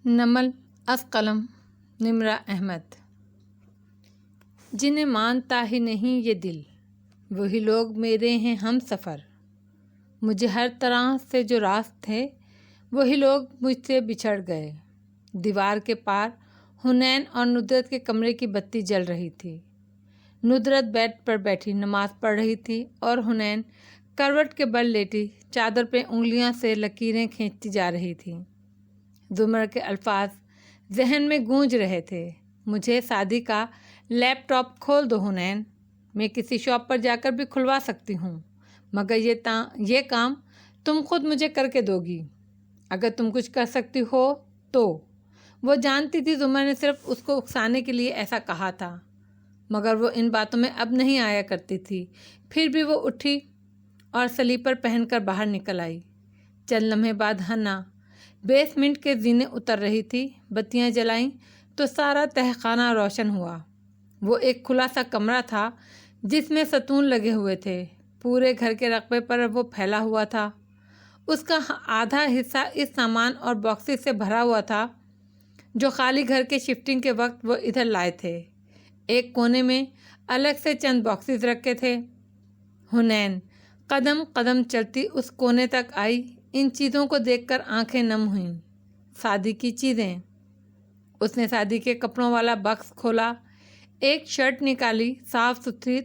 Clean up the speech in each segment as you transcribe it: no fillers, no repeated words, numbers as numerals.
نمل از قلم نمرہ احمد۔ جنہیں مانتا ہی نہیں یہ دل، وہی لوگ میرے ہیں ہم سفر۔ مجھے ہر طرح سے جو راست تھے، وہی لوگ مجھ سے بچھڑ گئے۔ دیوار کے پار حنین اور ندرت کے کمرے کی بتی جل رہی تھی۔ ندرت بیڈ پر بیٹھی نماز پڑھ رہی تھی اور حنین کروٹ کے بل لیٹی چادر پہ انگلیاں سے لکیریں کھینچتی جا رہی تھی۔ زمر کے الفاظ ذہن میں گونج رہے تھے۔ مجھے سعدی کا لیپ ٹاپ کھول دو حنین، میں کسی شاپ پر جا کر بھی کھلوا سکتی ہوں، مگر یہ کام تم خود مجھے کر کے دو گی، اگر تم کچھ کر سکتی ہو تو۔ وہ جانتی تھی زمر نے صرف اس کو اکسانے کے لیے ایسا کہا تھا، مگر وہ ان باتوں میں اب نہیں آیا کرتی تھی۔ پھر بھی وہ اٹھی اور سلیپر پہن کر باہر نکل آئی۔ چند لمحے بعد ہنا بیسمنٹ کے زینے اتر رہی تھی۔ بتیاں جلائیں تو سارا تہخانہ روشن ہوا۔ وہ ایک کھلا سا کمرہ تھا جس میں ستون لگے ہوئے تھے۔ پورے گھر کے رقبے پر وہ پھیلا ہوا تھا۔ اس کا آدھا حصہ اس سامان اور باکسز سے بھرا ہوا تھا جو خالی گھر کے شفٹنگ کے وقت وہ ادھر لائے تھے۔ ایک کونے میں الگ سے چند باکسز رکھے تھے۔ حنین قدم قدم چلتی اس کونے تک آئی۔ ان چیزوں کو دیکھ کر آنکھیں نم ہوئیں۔ سعدی کی چیزیں۔ اس نے سعدی کے کپڑوں والا باکس کھولا، ایک شرٹ نکالی، صاف ستھری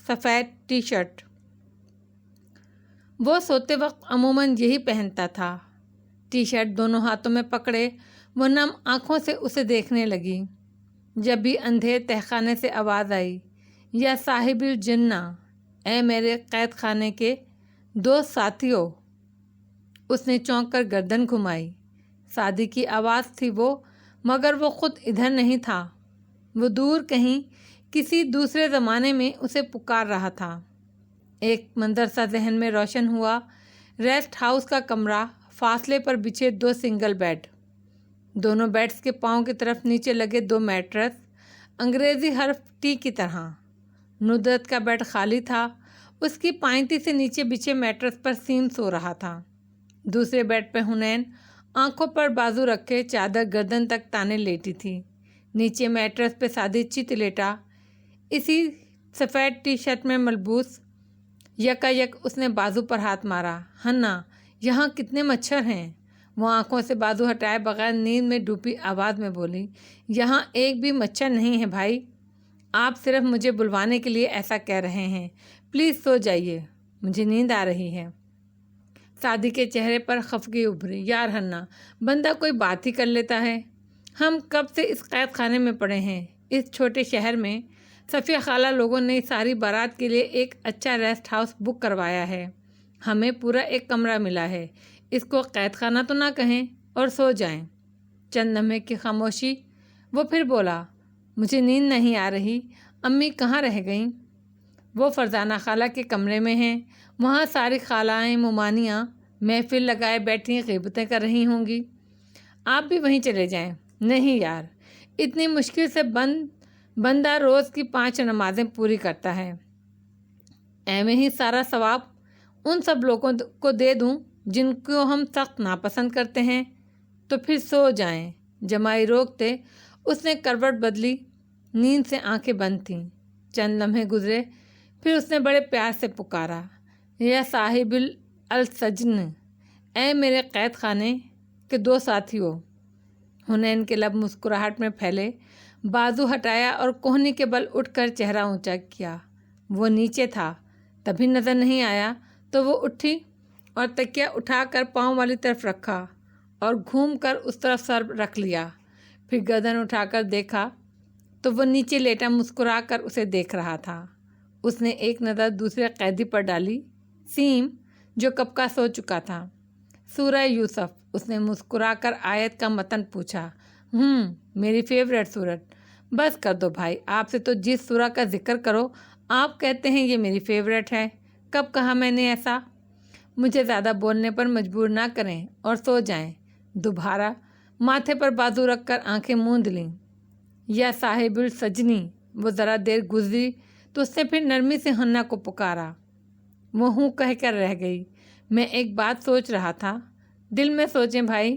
سفید ٹی شرٹ۔ وہ سوتے وقت عموماً یہی پہنتا تھا۔ ٹی شرٹ دونوں ہاتھوں میں پکڑے وہ نم آنکھوں سے اسے دیکھنے لگی۔ جب بھی اندھیر تہخانے سے آواز آئی، یا صاحب الجنہ، اے میرے قید خانے کے دو ساتھیوں، اس نے چونک کر گردن گھمائی۔ سعدی کی آواز تھی وہ، مگر وہ خود ادھر نہیں تھا۔ وہ دور کہیں کسی دوسرے زمانے میں اسے پکار رہا تھا۔ ایک منظر سا ذہن میں روشن ہوا۔ ریسٹ ہاؤس کا کمرہ، فاصلے پر بچھے دو سنگل بیڈ، دونوں بیڈز کے پاؤں کی طرف نیچے لگے دو میٹرس، انگریزی حرف ٹی کی طرح۔ ندرت کا بیڈ خالی تھا۔ اس کی پائنتی سے نیچے بچھے میٹرس پر سیم سو رہا تھا۔ دوسرے بیڈ پہ حنین آنکھوں پر بازو رکھے چادر گردن تک تانے لیٹی تھی۔ نیچے میٹرس پہ سعدی چت لیٹا، اسی سفید ٹی شرٹ میں ملبوس۔ یکا یک اس نے بازو پر ہاتھ مارا۔ ہنا، یہاں کتنے مچھر ہیں؟ وہ آنکھوں سے بازو ہٹائے بغیر نیند میں ڈوبی آواز میں بولی۔ یہاں ایک بھی مچھر نہیں ہے بھائی، آپ صرف مجھے بلوانے کے لیے ایسا کہہ رہے ہیں۔ پلیز سو جائیے، مجھے نیند آ رہی ہے۔ سعدی کے چہرے پر خفگی ابھری۔ یار ہنا، بندہ کوئی بات ہی کر لیتا ہے۔ ہم کب سے اس قید خانے میں پڑے ہیں۔ اس چھوٹے شہر میں صفیہ خالہ لوگوں نے ساری بارات کے لیے ایک اچھا ریسٹ ہاؤس بک کروایا ہے۔ ہمیں پورا ایک کمرہ ملا ہے، اس کو قید خانہ تو نہ کہیں، اور سو جائیں۔ چند لمحے کی خاموشی، وہ پھر بولا، مجھے نیند نہیں آ رہی، امی کہاں رہ گئیں؟ وہ فرزانہ خالہ کے کمرے میں ہیں، وہاں ساری خالائیں ممانیاں محفل لگائے بیٹھی غیبتیں کر رہی ہوں گی، آپ بھی وہیں چلے جائیں۔ نہیں یار، اتنی مشکل سے بندہ روز کی 5 نمازیں پوری کرتا ہے، ایویں ہی سارا ثواب ان سب لوگوں کو دے دوں جن کو ہم سخت ناپسند کرتے ہیں، تو پھر سو جائیں۔ جمائی روکتے اس نے کروٹ بدلی۔ نیند سے آنکھیں بند تھیں۔ چند لمحے گزرے، پھر اس نے بڑے پیار سے پکارا، یا صاحب السجن، اے میرے قید خانے کے دو ساتھیوں۔ حنین کے لب مسکراہٹ میں پھیلے، بازو ہٹایا اور کوہنی کے بل اٹھ کر چہرہ اونچا کیا۔ وہ نیچے تھا، تبھی نظر نہیں آیا تو وہ اٹھی اور تکیہ اٹھا کر پاؤں والی طرف رکھا اور گھوم کر اس طرف سر رکھ لیا۔ پھر گردن اٹھا کر دیکھا تو وہ نیچے لیٹا مسکرا کر اسے دیکھ رہا تھا۔ اس نے ایک نظر دوسرے قیدی پر ڈالی، سیم، جو کب کا سو چکا تھا۔ سورہ یوسف، اس نے مسکرا کر آیت کا متن پوچھا۔ میری فیورٹ سورت۔ بس کر دو بھائی، آپ سے تو جس سورہ کا ذکر کرو آپ کہتے ہیں یہ میری فیورٹ ہے۔ کب کہا میں نے ایسا؟ مجھے زیادہ بولنے پر مجبور نہ کریں اور سو جائیں۔ دوبارہ ماتھے پر بازو رکھ کر آنکھیں موند لیں۔ یا صاحب السجنی۔ وہ ذرا دیر گزری تو اس نے پھر نرمی سے ہنا کو پکارا۔ وہ ہوں کہہ کر رہ گئی۔ میں ایک بات سوچ رہا تھا۔ دل میں سوچیں بھائی،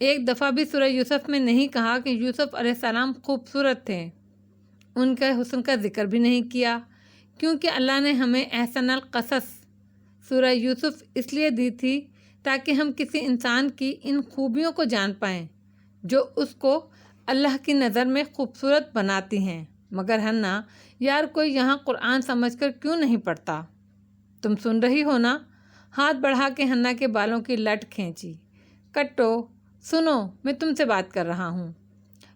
ایک دفعہ بھی سورہ یوسف میں نہیں کہا کہ یوسف علیہ السلام خوبصورت تھے، ان کے حسن کا ذکر بھی نہیں کیا، کیونکہ اللہ نے ہمیں احسن القصص سورہ یوسف اس لیے دی تھی تاکہ ہم کسی انسان کی ان خوبیوں کو جان پائیں جو اس کو اللہ کی نظر میں خوبصورت بناتی ہیں۔ مگر ہنا یار، کوئی یہاں قرآن سمجھ کر کیوں نہیں پڑھتا؟ تم سن رہی ہو نا؟ ہاتھ بڑھا کے ہنا کے بالوں کی لٹ کھینچی۔ کٹو سنو، میں تم سے بات کر رہا ہوں۔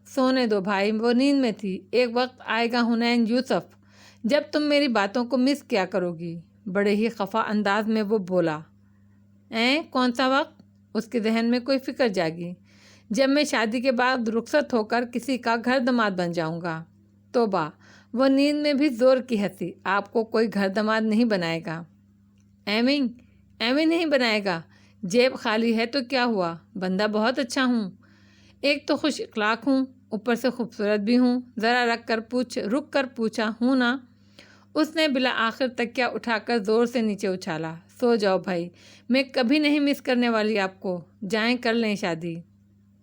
سونے دو بھائی، وہ نیند میں تھی۔ ایک وقت آئے گا حنین یوسف جب تم میری باتوں کو مس کیا کرو گی۔ بڑے ہی خفا انداز میں وہ بولا۔ کون سا وقت؟ اس کے ذہن میں کوئی فکر جاگی۔ جب میں شادی کے بعد رخصت ہو کر کسی کا گھر داماد بن جاؤں گا۔ توبہ! وہ نیند میں بھی زور کی ہنسی۔ آپ کو کوئی گھر داماد نہیں بنائے گا۔ ایویں نہیں بنائے گا؟ جیب خالی ہے تو کیا ہوا؟ بندہ بہت اچھا ہوں، ایک تو خوش اخلاق ہوں، اوپر سے خوبصورت بھی ہوں۔ ذرا رک کر پوچھا ہوں نا؟ اس نے بلا آخر تکیہ اٹھا کر زور سے نیچے اچھالا۔ سو جاؤ بھائی، میں کبھی نہیں مس کرنے والی آپ کو۔ جائیں کر لیں شادی۔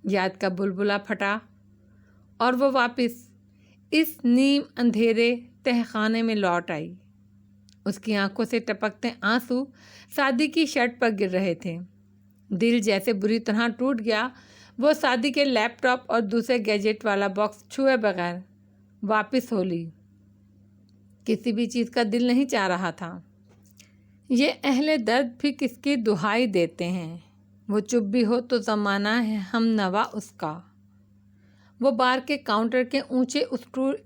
یاد کا بلبلہ پھٹا اور وہ واپس اس نیم اندھیرے تہ خانے میں لوٹ آئی۔ اس کی آنکھوں سے ٹپکتے آنسو سعدی کی شرٹ پر گر رہے تھے۔ دل جیسے بری طرح ٹوٹ گیا۔ وہ سعدی کے لیپ ٹاپ اور دوسرے گیجٹ والا باکس چھوئے بغیر واپس ہو لی۔ کسی بھی چیز کا دل نہیں چاہ رہا تھا۔ یہ اہل درد بھی کس کی دہائی دیتے ہیں، وہ چپ بھی ہو تو زمانہ ہے ہم نوا اس کا۔ وہ بار کے کاؤنٹر کے اونچے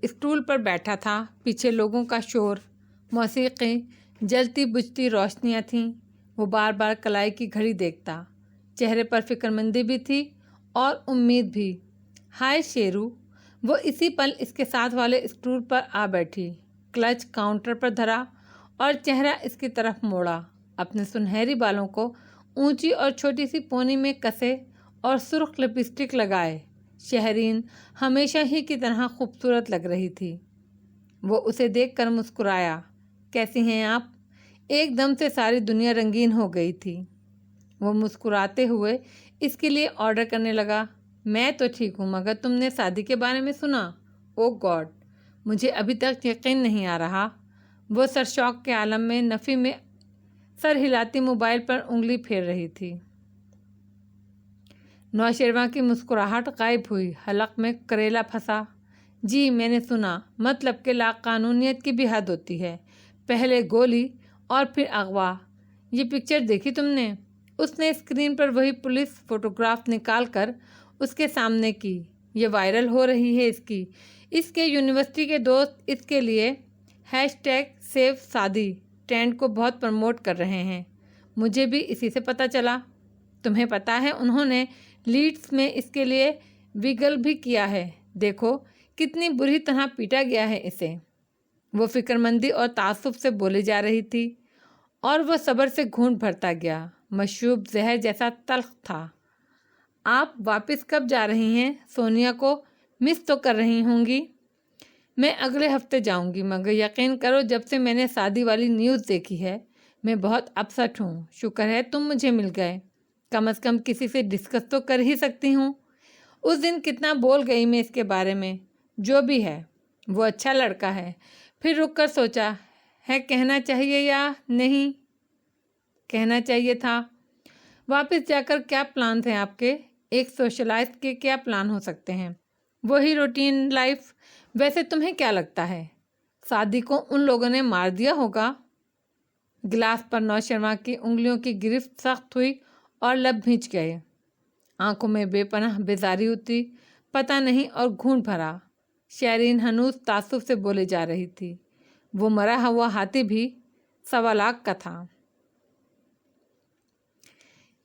اسٹول پر بیٹھا تھا۔ پیچھے لوگوں کا شور، موسیقی، جلتی بجھتی روشنیاں تھیں۔ وہ بار بار کلائی کی گھڑی دیکھتا۔ چہرے پر فکر مندی بھی تھی اور امید بھی۔ ہائے شیرو! وہ اسی پل اس کے ساتھ والے اسٹول پر آ بیٹھی، کلچ کاؤنٹر پر دھرا اور چہرہ اس کی طرف موڑا۔ اپنے سنہری بالوں کو اونچی اور چھوٹی سی پونی میں کسے اور سرخ لپسٹک لگائے شہرین ہمیشہ ہی کی طرح خوبصورت لگ رہی تھی۔ وہ اسے دیکھ کر مسکرایا۔ کیسی ہیں آپ؟ ایک دم سے ساری دنیا رنگین ہو گئی تھی۔ وہ مسکراتے ہوئے اس کے لیے آرڈر کرنے لگا۔ میں تو ٹھیک ہوں، مگر تم نے شادی کے بارے میں سنا؟ او گاڈ! مجھے ابھی تک یقین نہیں آ رہا۔ وہ سرشوق کے عالم میں نفی میں سر ہلاتی موبائل پر انگلی پھیر رہی تھی۔ نوشیروان کی مسکراہٹ غائب ہوئی۔ حلق میں کریلا پھنسا۔ جی میں نے سنا، مطلب کہ لا قانونیت کی بھی حد ہوتی ہے۔ پہلے گولی اور پھر اغوا۔ یہ پکچر دیکھی تم نے؟ اس نے اسکرین پر وہی پولیس فوٹوگراف نکال کر اس کے سامنے کی۔ یہ وائرل ہو رہی ہے اس کے یونیورسٹی کے دوست اس کے لیے #SaveSaadi ٹرینڈ کو بہت پروموٹ کر رہے ہیں۔ مجھے بھی اسی سے پتہ چلا۔ تمہیں پتہ ہے انہوں نے لیڈس میں اس کے لیے ویگل بھی کیا ہے۔ دیکھو کتنی بری طرح پیٹا گیا ہے اسے۔ وہ فکر مندی اور تعصب سے بولے جا رہی تھی اور وہ صبر سے گھونٹ بھرتا گیا۔ مشروب زہر جیسا تلخ تھا۔ آپ واپس کب جا رہی ہیں؟ سونیا کو مس تو کر رہی ہوں گی؟ میں اگلے ہفتے جاؤں گی، مگر یقین کرو جب سے میں نے شادی والی نیوز دیکھی ہے میں بہت اپسٹ ہوں۔ شکر ہے تم مجھے مل گئے، کم از کم کسی سے ڈسکس تو کر ہی سکتی ہوں۔ اس دن کتنا بول گئی میں اس کے بارے میں۔ جو بھی ہے وہ اچھا لڑکا ہے۔ پھر رک کر سوچا ہے کہنا چاہیے یا نہیں۔ کہنا چاہیے تھا۔ واپس جا کر کیا پلانز ہیں آپ کے؟ ایک سوشلائزڈ کے کیا پلان ہو سکتے ہیں؟ وہی روٹین لائف۔ ویسے تمہیں کیا لگتا ہے شادی کو ان لوگوں نے مار دیا ہوگا؟ گلاس پر نوشیروان کی انگلیوں کی گرفت سخت ہوئی اور لب بھینچ گئے۔ آنکھوں میں بے پناہ بیزاری اتری، پتہ نہیں اور گھونٹ بھرا۔ شہرین ہنوز تعصب سے بولے جا رہی تھی۔ وہ مرا ہوا ہاتھی بھی 1.25 لاکھ کا تھا۔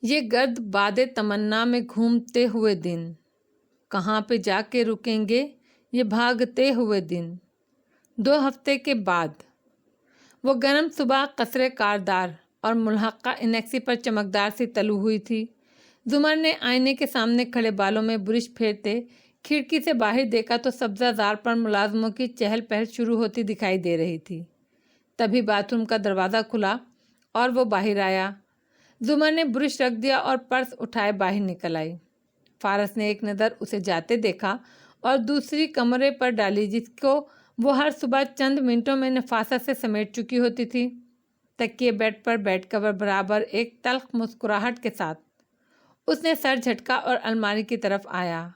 یہ گرد باد تمنا میں گھومتے ہوئے دن کہاں پہ جا کے رکیں گے؟ یہ بھاگتے ہوئے دن 2 ہفتے کے بعد۔ وہ گرم صبح قصر کاردار اور ملحقہ انیکسی پر چمکدار سی تلو ہوئی تھی۔ زمر نے آئینے کے سامنے کھڑے بالوں میں برش پھیرتے کھڑکی سے باہر دیکھا تو سبزہ زار پر ملازموں کی چہل پہل شروع ہوتی دکھائی دے رہی تھی۔ تبھی باتھ روم کا دروازہ کھلا اور وہ باہر آیا۔ زمر نے برش رکھ دیا اور پرس اٹھائے باہر نکل آئی۔ فارس نے ایک نظر اسے جاتے دیکھا اور دوسری کمرے پر ڈالی جس کو وہ ہر صبح چند منٹوں میں نفاست سے سمیٹ چکی ہوتی تھی۔ تکیے بیڈ پر بیٹھ کر برابر ایک تلخ مسکراہٹ کے ساتھ اس نے سر جھٹکا اور الماری کی طرف آیا۔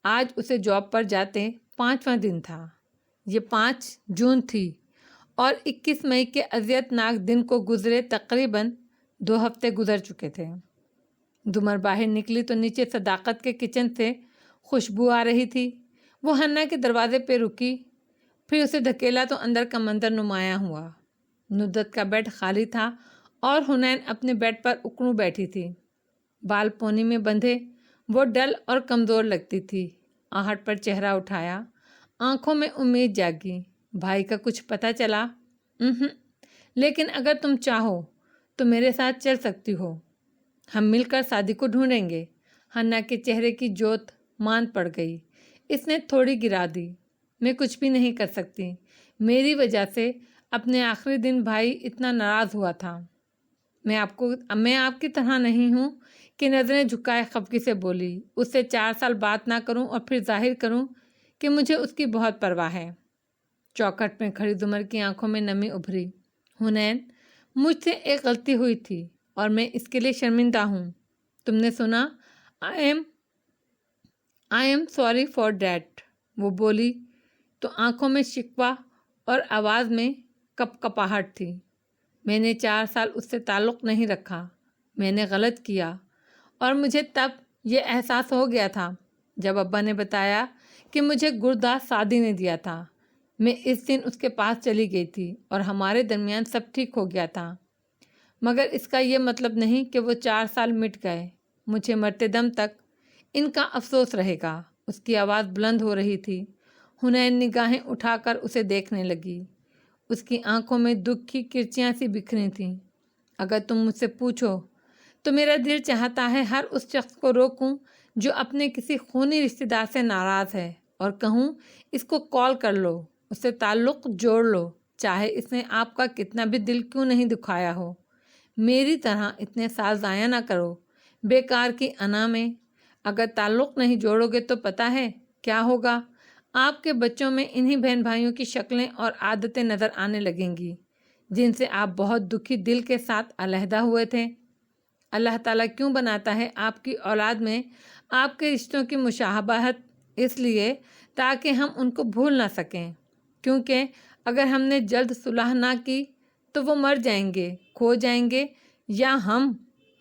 آج اسے جاب پر جاتے 5واں دن تھا۔ یہ 5 جون تھی اور 21 مئی کے اذیت ناک دن کو گزرے تقریباً 2 ہفتے گزر چکے تھے۔ دمر باہر نکلی تو نیچے صداقت کے کچن سے خوشبو آ رہی تھی۔ وہ حنا کے دروازے پہ رکی، پھر اسے دھکیلا تو اندر کا منظر نمایاں ہوا۔ ندرت کا بیڈ خالی تھا اور حنین اپنے بیڈ پر اکڑوں بیٹھی تھی، بال پونی میں بندھے۔ وہ ڈل اور کمزور لگتی تھی۔ آہٹ پر چہرہ اٹھایا، آنکھوں میں امید جاگی۔ بھائی کا کچھ پتہ چلا؟ لیکن اگر تم چاہو تو میرے ساتھ چل سکتی ہو، ہم مل کر سعدی کو ڈھونڈیں گے۔ حنا کے چہرے کی جوت ماند پڑ گئی۔ اس نے تھوڑی گرا دی۔ میں کچھ بھی نہیں کر سکتی، میری وجہ سے اپنے آخری دن بھائی اتنا ناراض ہوا تھا۔ میں آپ کی طرح نہیں ہوں کہ نظریں جھکائے خفگی سے بولی، اس سے 4 سال بات نہ کروں اور پھر ظاہر کروں کہ مجھے اس کی بہت پرواہ ہے۔ چوکھٹ میں کھڑی زمر کی آنکھوں میں نمی ابھری۔ حنین، مجھ سے ایک غلطی ہوئی تھی اور میں اس کے لیے شرمندہ ہوں۔ تم نے سنا؟ I am sorry for that, وہ بولی تو آنکھوں میں شکوہ اور آواز میں کپکپاہٹ تھی۔ میں نے 4 سال اس سے تعلق نہیں رکھا، میں نے غلط کیا، اور مجھے تب یہ احساس ہو گیا تھا جب ابا نے بتایا کہ مجھے گردہ سعدی نے دیا تھا۔ میں اس دن اس کے پاس چلی گئی تھی اور ہمارے درمیان سب ٹھیک ہو گیا تھا، مگر اس کا یہ مطلب نہیں کہ وہ 4 سال مٹ گئے۔ مجھے مرتے دم تک ان کا افسوس رہے گا۔ اس کی آواز بلند ہو رہی تھی۔ حنین نگاہیں اٹھا کر اسے دیکھنے لگی۔ اس کی آنکھوں میں دکھ کی کرچیاں سی بکھری تھیں۔ اگر تم مجھ سے پوچھو تو میرا دل چاہتا ہے ہر اس شخص کو روکوں جو اپنے کسی خونی رشتہ دار سے ناراض ہے، اور کہوں اس کو کال کر لو، اس سے تعلق جوڑ لو، چاہے اس نے آپ کا کتنا بھی دل کیوں نہیں دکھایا ہو۔ میری طرح اتنے سال ضائع نہ کرو بیکار کی انا میں۔ اگر تعلق نہیں جوڑو گے تو پتہ ہے کیا ہوگا؟ آپ کے بچوں میں انہی بہن بھائیوں کی شکلیں اور عادتیں نظر آنے لگیں گی جن سے آپ بہت دکھی دل کے ساتھ علیحدہ ہوئے تھے۔ اللہ تعالیٰ کیوں بناتا ہے آپ کی اولاد میں آپ کے رشتوں کی مشابہت؟ اس لیے تاکہ ہم ان کو بھول نہ سکیں، کیونکہ اگر ہم نے جلد صلح نہ کی تو وہ مر جائیں گے، کھو جائیں گے، یا ہم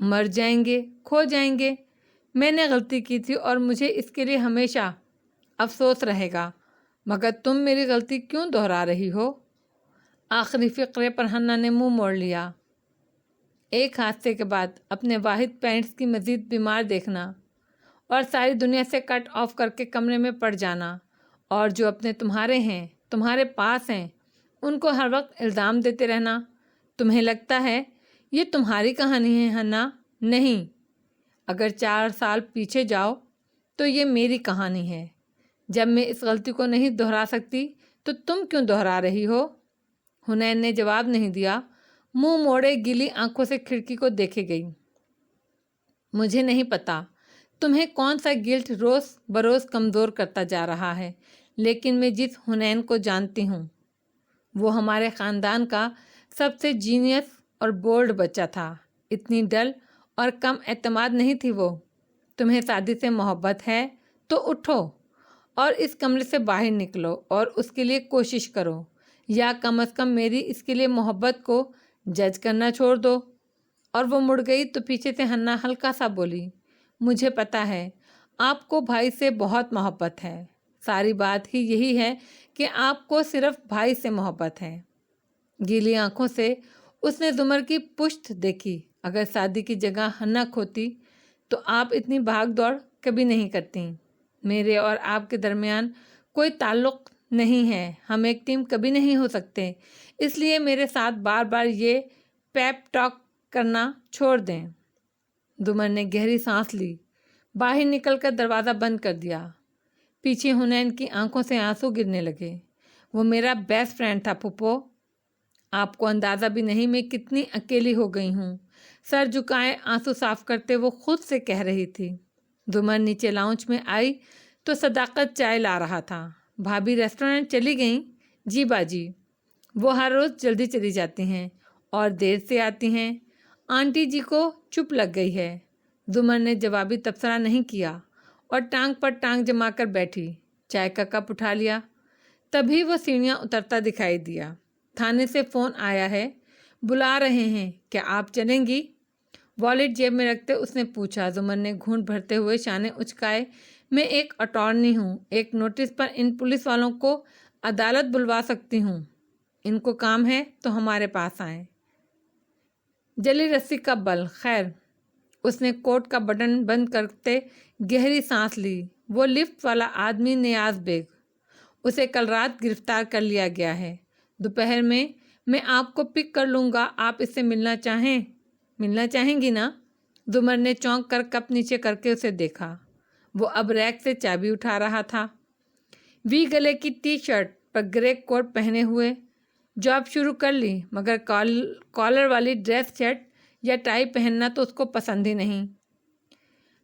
مر جائیں گے، کھو جائیں گے۔ میں نے غلطی کی تھی اور مجھے اس کے لیے ہمیشہ افسوس رہے گا، مگر تم میری غلطی کیوں دہرا رہی ہو؟ آخری فقرے پر حنا نے منہ موڑ لیا۔ ایک حادثے کے بعد اپنے واحد پیرنٹس کی مزید بیمار دیکھنا اور ساری دنیا سے کٹ آف کر کے کمرے میں پڑ جانا، اور جو اپنے تمہارے ہیں، تمہارے پاس ہیں، ان کو ہر وقت الزام دیتے رہنا۔ تمہیں لگتا ہے یہ تمہاری کہانی ہے حنا؟ نہیں، اگر 4 سال پیچھے جاؤ تو یہ میری کہانی ہے۔ جب میں اس غلطی کو نہیں دہرا سکتی تو تم کیوں دہرا رہی ہو؟ حنین نے جواب نہیں دیا، منہ موڑے گیلی آنکھوں سے کھڑکی کو دیکھے گئی۔ مجھے نہیں پتا تمہیں کون سا گلٹ روز بروز کمزور کرتا جا رہا ہے، لیکن میں جس حنین کو جانتی ہوں وہ ہمارے خاندان کا سب سے جینیس اور بولڈ بچہ تھا۔ اتنی ڈل اور کم اعتماد نہیں تھی وہ۔ تمہیں سعدی سے محبت ہے تو اٹھو اور اس کمرے سے باہر نکلو اور اس کے لیے کوشش کرو، یا کم از کم میری اس کے لیے محبت کو جج کرنا چھوڑ دو۔ اور وہ مڑ گئی تو پیچھے سے حنا ہلکا سا بولی، مجھے پتا ہے آپ کو بھائی سے بہت محبت ہے، ساری بات ہی یہی ہے کہ آپ کو صرف بھائی سے محبت ہے۔ گیلی آنکھوں سے اس نے زمر کی پشت دیکھی۔ اگر سعدی کی جگہ حنا کھوتی تو آپ اتنی بھاگ دوڑ کبھی نہیں کرتی۔ میرے اور آپ کے درمیان کوئی تعلق نہیں ہے، ہم ایک ٹیم کبھی نہیں ہو سکتے، اس لیے میرے ساتھ بار بار یہ پیپ ٹاک کرنا چھوڑ دیں۔ زمر نے گہری سانس لی، باہر نکل کر دروازہ بند کر دیا۔ پیچھے حنین کی آنکھوں سے آنسو گرنے لگے۔ وہ میرا بیسٹ فرینڈ تھا پھپھو، آپ کو اندازہ بھی نہیں میں کتنی اکیلی ہو گئی ہوں۔ سر جھکائے آنسو صاف کرتے وہ خود سے کہہ رہی تھی۔ زمر نیچے لاؤنج میں آئی تو صداقت چائے لا رہا تھا۔ بھابھی ریسٹورنٹ چلی گئیں؟ جی باجی، وہ ہر روز جلدی چلی جاتی ہیں اور دیر سے آتی ہیں۔ آنٹی جی کو چپ لگ گئی ہے۔ زمر نے جوابی تبصرہ نہیں کیا اور ٹانگ پر ٹانگ جما کر بیٹھی، چائے کا کپ اٹھا لیا۔ تبھی وہ سیڑھیاں اترتا دکھائی دیا۔ تھانے سے فون آیا ہے، بلا رہے ہیں، کیا آپ چلیں گی؟ والیٹ جیب میں رکھتے اس نے پوچھا۔ زمر نے گھونٹ بھرتے ہوئے شانے اچکائے۔ میں ایک اٹارنی ہوں، ایک نوٹس پر ان پولیس والوں کو عدالت بلوا سکتی ہوں۔ ان کو کام ہے تو ہمارے پاس آئیں۔ جلی رسی کا بل، خیر۔ اس نے کوٹ کا بٹن بند کرتے گہری سانس لی۔ وہ لفٹ والا آدمی نیاز بیگ، اسے کل رات گرفتار کر لیا گیا ہے۔ دوپہر میں آپ کو پک کر لوں گا۔ آپ اس سے ملنا چاہیں گی نا؟ زمر نے چونک کر کپ نیچے کر کے اسے دیکھا۔ وہ اب ریک سے چابی اٹھا رہا تھا۔ وی گلے کی ٹی شرٹ پر گرے کوٹ پہنے ہوئے۔ جاب شروع کر لی، مگر کالر والی ڈریس شرٹ یا ٹائی پہننا تو اس کو پسند ہی نہیں۔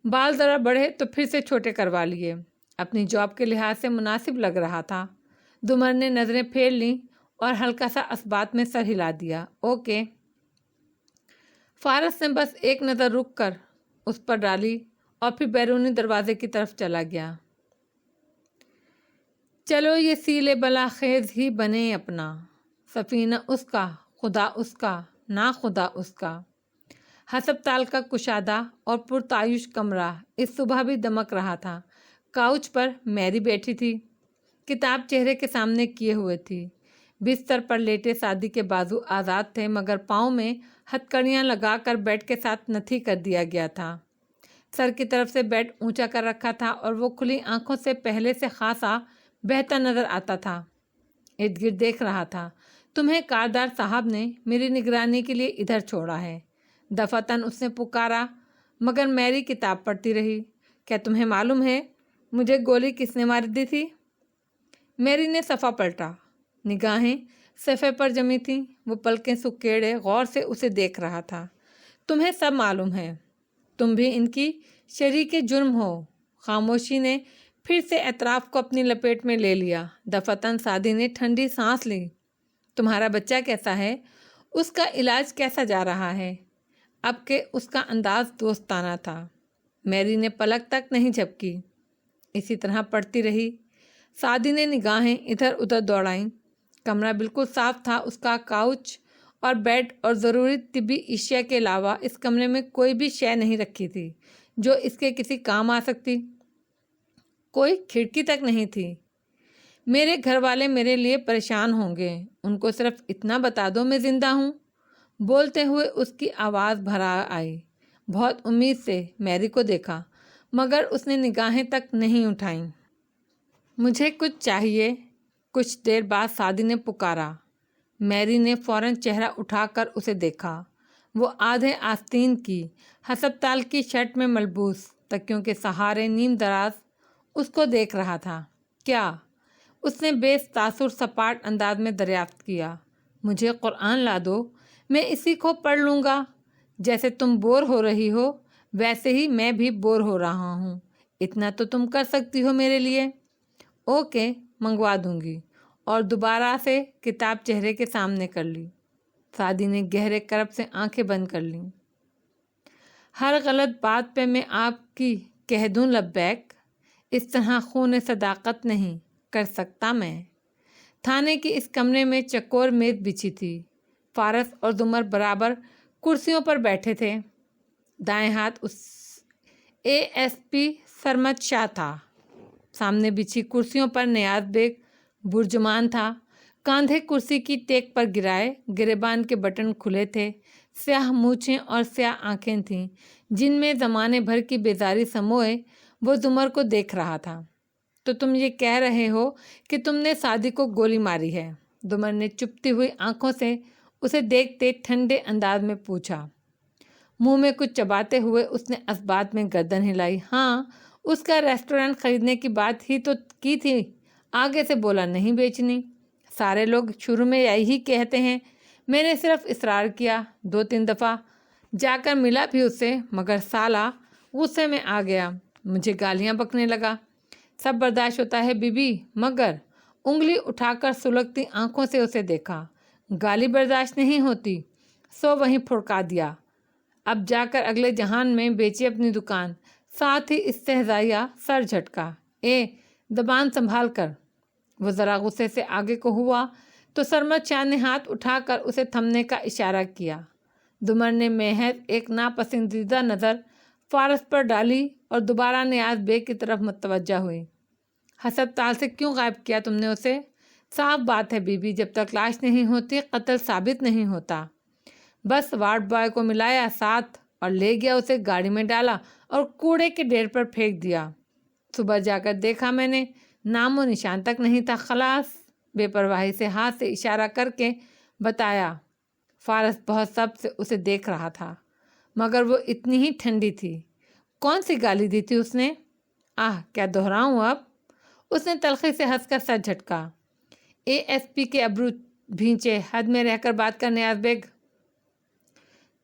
بال ذرا بڑھے تو پھر سے چھوٹے کروا لیے۔ اپنی جاب کے لحاظ سے مناسب لگ رہا تھا۔ زمر نے نظریں پھیر لیں اور ہلکا سا اثبات میں سر ہلا دیا۔ اوکے۔ فارس نے بس ایک نظر رک کر اس پر ڈالی اور پھر بیرونی دروازے کی طرف چلا گیا۔ چلو یہ سیلے بلا خیز ہی بنے اپنا، سفینہ اس کا، خدا اس کا، نا خدا اس کا۔ ہسپتال کا کشادہ اور پرتعیش کمرہ اس صبح بھی دمک رہا تھا۔ کاؤچ پر میری بیٹھی تھی، کتاب چہرے کے سامنے کیے ہوئے تھی۔ بستر پر لیٹے سعدی کے بازو آزاد تھے، مگر پاؤں میں ہتھکڑیاں لگا کر بیڈ کے ساتھ نتھی کر دیا گیا تھا۔ سر کی طرف سے بیڈ اونچا کر رکھا تھا اور وہ کھلی آنکھوں سے پہلے سے خاصا بہتر نظر آتا تھا۔ ارد گرد دیکھ رہا تھا۔ تمہیں کاردار صاحب نے میری نگرانی کے لیے ادھر چھوڑا ہے، دفعتاً اس نے پکارا، مگر میری کتاب پڑھتی رہی۔ کیا تمہیں معلوم ہے مجھے گولی کس نے مار دی تھی؟ میری نے صفحہ پلٹا۔ نگاہیں صفحے پر جمی تھیں۔ وہ پلکیں سکیڑے غور سے اسے دیکھ رہا تھا۔ تمہیں سب معلوم ہے، تم بھی ان کی شریک جرم ہو۔ خاموشی نے پھر سے اعتراف کو اپنی لپیٹ میں لے لیا۔ دفعتاً سعدی نے ٹھنڈی سانس لی۔ تمہارا بچہ کیسا ہے؟ اس کا علاج کیسا جا رہا ہے؟ اب کہ اس کا انداز دوستانہ تھا۔ میری نے پلک تک نہیں جھپکی، اسی طرح پڑھتی رہی۔ سعدی نے نگاہیں ادھر ادھر دوڑائیں۔ کمرہ بالکل صاف تھا۔ اس کا کاؤچ اور بیڈ اور ضروری طبی اشیاء کے علاوہ اس کمرے میں کوئی بھی شے نہیں رکھی تھی جو اس کے کسی کام آ سکتی۔ کوئی کھڑکی تک نہیں تھی۔ میرے گھر والے میرے لیے پریشان ہوں گے، ان کو صرف اتنا بتا دو میں زندہ ہوں۔ بولتے ہوئے اس کی آواز بھرا آئی۔ بہت امید سے میری کو دیکھا، مگر اس نے نگاہیں تک نہیں اٹھائیں۔ مجھے کچھ چاہیے۔ کچھ دیر بعد سعدی نے پکارا۔ میری نے فوراً چہرہ اٹھا کر اسے دیکھا۔ وہ آدھے آستین کی ہسپتال کی شرٹ میں ملبوس، تکیوں کے سہارے نیم دراز اس کو دیکھ رہا تھا۔ کیا؟ اس نے بے تاثر سپاٹ انداز میں دریافت کیا۔ مجھے قرآن لا دو، میں اسی کو پڑھ لوں گا۔ جیسے تم بور ہو رہی ہو ویسے ہی میں بھی بور ہو رہا ہوں۔ اتنا تو تم کر سکتی ہو میرے لیے؟ اوکے، منگوا دوں گی۔ اور دوبارہ سے کتاب چہرے کے سامنے کر لی۔ سعدی نے گہرے کرب سے آنکھیں بند کر لیں۔ ہر غلط بات پہ میں آپ کی کہہ دوں لبیک؟ اس طرح خون صداقت نہیں کر سکتا میں۔ تھانے کی اس کمرے میں چکور میز بچھی تھی۔ فارس اور زمر برابر کرسیوں پر بیٹھے تھے۔ دائیں ہاتھ اس ASP سرمد شاہ تھا۔ سامنے بچھی کرسیوں پر نیاز بیگ برجمان تھا، کاندھے کرسی کی ٹیک پر گرائے، گریبان کے بٹن کھلے تھے۔ سیاہ مونچھیں اور سیاہ آنکھیں تھیں جن میں زمانے بھر کی بیزاری سموئے وہ زمر کو دیکھ رہا تھا۔ تو تم یہ کہہ رہے ہو کہ تم نے سعدی کو گولی ماری ہے؟ زمر نے چپتی ہوئی آنکھوں سے اسے دیکھتے ٹھنڈے انداز میں پوچھا۔ منہ میں کچھ چباتے ہوئے اس نے اثبات میں گردن ہلائی۔ ہاں، اس کا ریسٹورنٹ خریدنے کی بات ہی تو کی تھی، آگے سے بولا نہیں بیچنی۔ سارے لوگ شروع میں یہی کہتے ہیں، میں نے صرف اصرار کیا۔ 2-3 دفعہ جا کر ملا بھی اس سے، مگر سالہ غصے میں آ گیا۔ مجھے گالیاں بکنے لگا۔ سب برداشت ہوتا ہے بیبی، مگر انگلی اٹھا کر سلگتی آنکھوں سے اسے دیکھا۔ گالی برداشت نہیں ہوتی، سو وہیں پھڑکا دیا۔ اب جا کر اگلے جہان میں بیچی اپنی دکان۔ ساتھ ہی استہزائیہ سر جھٹکا۔ زبان سنبھال کر۔ وہ ذرا غصے سے آگے کو ہوا تو سرمد شاہ نے ہاتھ اٹھا کر اسے تھمنے کا اشارہ کیا۔ زمر نے محض ایک ناپسندیدہ نظر فارس پر ڈالی اور دوبارہ نیاز بیگ کی طرف متوجہ ہوئی۔ ہسپتال سے کیوں غائب کیا تم نے اسے؟ صاف بات ہے بیبی، جب تک لاش نہیں ہوتی قتل ثابت نہیں ہوتا۔ بس وارڈ بوائے کو ملایا ساتھ اور لے گیا، اسے گاڑی میں ڈالا اور کوڑے کے ڈھیر پر پھینک دیا۔ صبح جا کر دیکھا میں نے، نام و نشان تک نہیں تھا۔ خلاص، بے پرواہی سے ہاتھ سے اشارہ کر کے بتایا۔ فارس بہت سب سے اسے دیکھ رہا تھا، مگر وہ اتنی ہی ٹھنڈی تھی۔ کون سی گالی دی تھی اس نے؟ کیا دہراؤں اب؟ اس نے تلخی سے ہنس کر سر جھٹکا۔ ASP کے ابرو بھینچے، حد میں رہ کر بات کر نیاز بیگ۔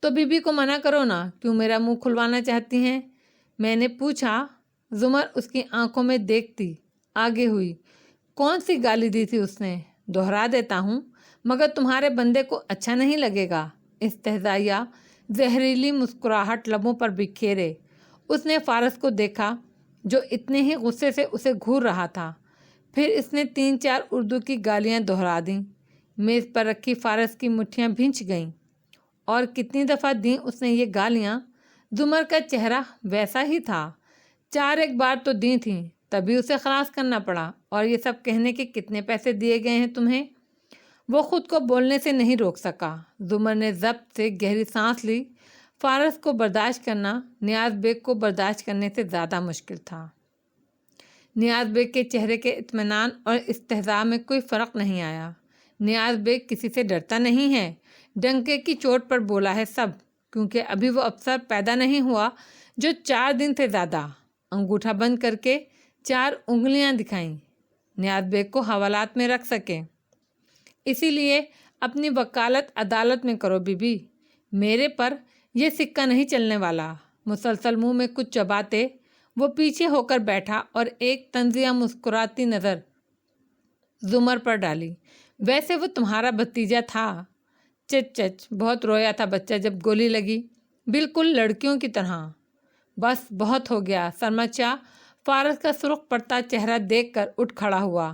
تو بیبی کو منع کرو نا، کیوں میرا منہ کھلوانا چاہتی ہیں؟ میں نے پوچھا۔ زمر اس کی آنکھوں میں دیکھتی آگے ہوئی۔ کون سی گالی دی تھی اس نے؟ دہرا دیتا ہوں، مگر تمہارے بندے کو اچھا نہیں لگے گا۔ استہزائیہ زہریلی مسکراہٹ لبوں پر بکھیرے اس نے فارس کو دیکھا، جو اتنے ہی غصے سے اسے گھور رہا تھا۔ پھر اس نے 3-4 اردو کی گالیاں دہرا دیں۔ میز پر رکھی فارس کی مٹھیاں بھینچ گئیں۔ اور کتنی دفعہ دیں اس نے یہ گالیاں؟ زمر کا چہرہ ویسا ہی تھا۔ 4 بار تو دی تھیں، تبھی اسے خلاص کرنا پڑا۔ اور یہ سب کہنے کے کتنے پیسے دیے گئے ہیں تمہیں؟ وہ خود کو بولنے سے نہیں روک سکا۔ زمر نے ضبط سے گہری سانس لی۔ فارس کو برداشت کرنا نیاز بیگ کو برداشت کرنے سے زیادہ مشکل تھا۔ نیاز بیگ کے چہرے کے اطمینان اور استہزاء میں کوئی فرق نہیں آیا۔ نیاز بیگ کسی سے ڈرتا نہیں ہے، ڈنکے کی چوٹ پر بولا ہے سب، کیونکہ ابھی وہ افسر پیدا نہیں ہوا جو 4 دن سے زیادہ انگوٹھا بند کر کے 4 انگلیاں دکھائیں نیاز بیگ کو حوالات میں رکھ سکے۔ اسی لیے اپنی وکالت عدالت میں کرو بیبی، میرے پر یہ سکہ نہیں چلنے والا۔ مسلسل منہ میں کچھ چباتے وہ پیچھے ہو کر بیٹھا اور ایک طنزیہ مسکراتی نظر زمر پر ڈالی۔ ویسے وہ تمہارا بھتیجا تھا۔ چچ بہت رویا تھا بچہ جب گولی لگی، بالکل لڑکیوں کی طرح۔ بس بہت ہو گیا۔ سرمد شاہ فارس کا سرخ پڑتا چہرہ دیکھ کر اٹھ کھڑا ہوا۔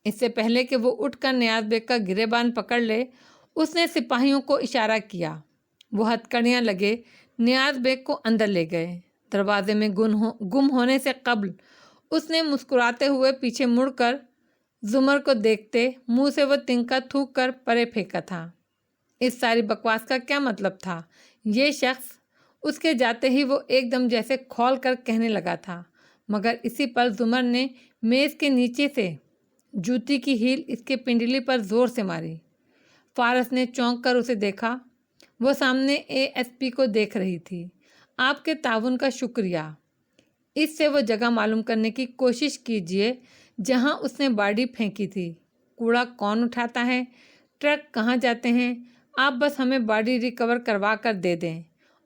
اس سے پہلے کہ وہ اٹھ کر نیاز بیگ کا گریبان پکڑ لے، اس نے سپاہیوں کو اشارہ کیا۔ وہ ہتھکڑیاں لگے نیاز بیگ کو اندر لے گئے۔ دروازے میں گم ہونے سے قبل اس نے مسکراتے ہوئے پیچھے مڑ کر زمر کو دیکھتے منہ سے وہ تنکا تھوک کر پرے پھینکا تھا۔ اس ساری بکواس کا کیا مطلب تھا؟ یہ شخص اس کے جاتے ہی وہ ایک دم جیسے کھول کر کہنے لگا تھا، مگر اسی پل زمر نے میز کے نیچے سے جوتی کی ہیل اس کے پنڈلی پر زور سے ماری۔ فارس نے چونک کر اسے دیکھا۔ وہ سامنے ASP کو دیکھ رہی تھی۔ آپ کے تعاون کا شکریہ۔ اس سے وہ جگہ معلوم کرنے کی کوشش کیجیے جہاں اس نے باڈی پھینکی تھی۔ کوڑا کون اٹھاتا ہے؟ ٹرک کہاں جاتے ہیں؟ آپ بس ہمیں باڈی ریکور کروا کر دے دیں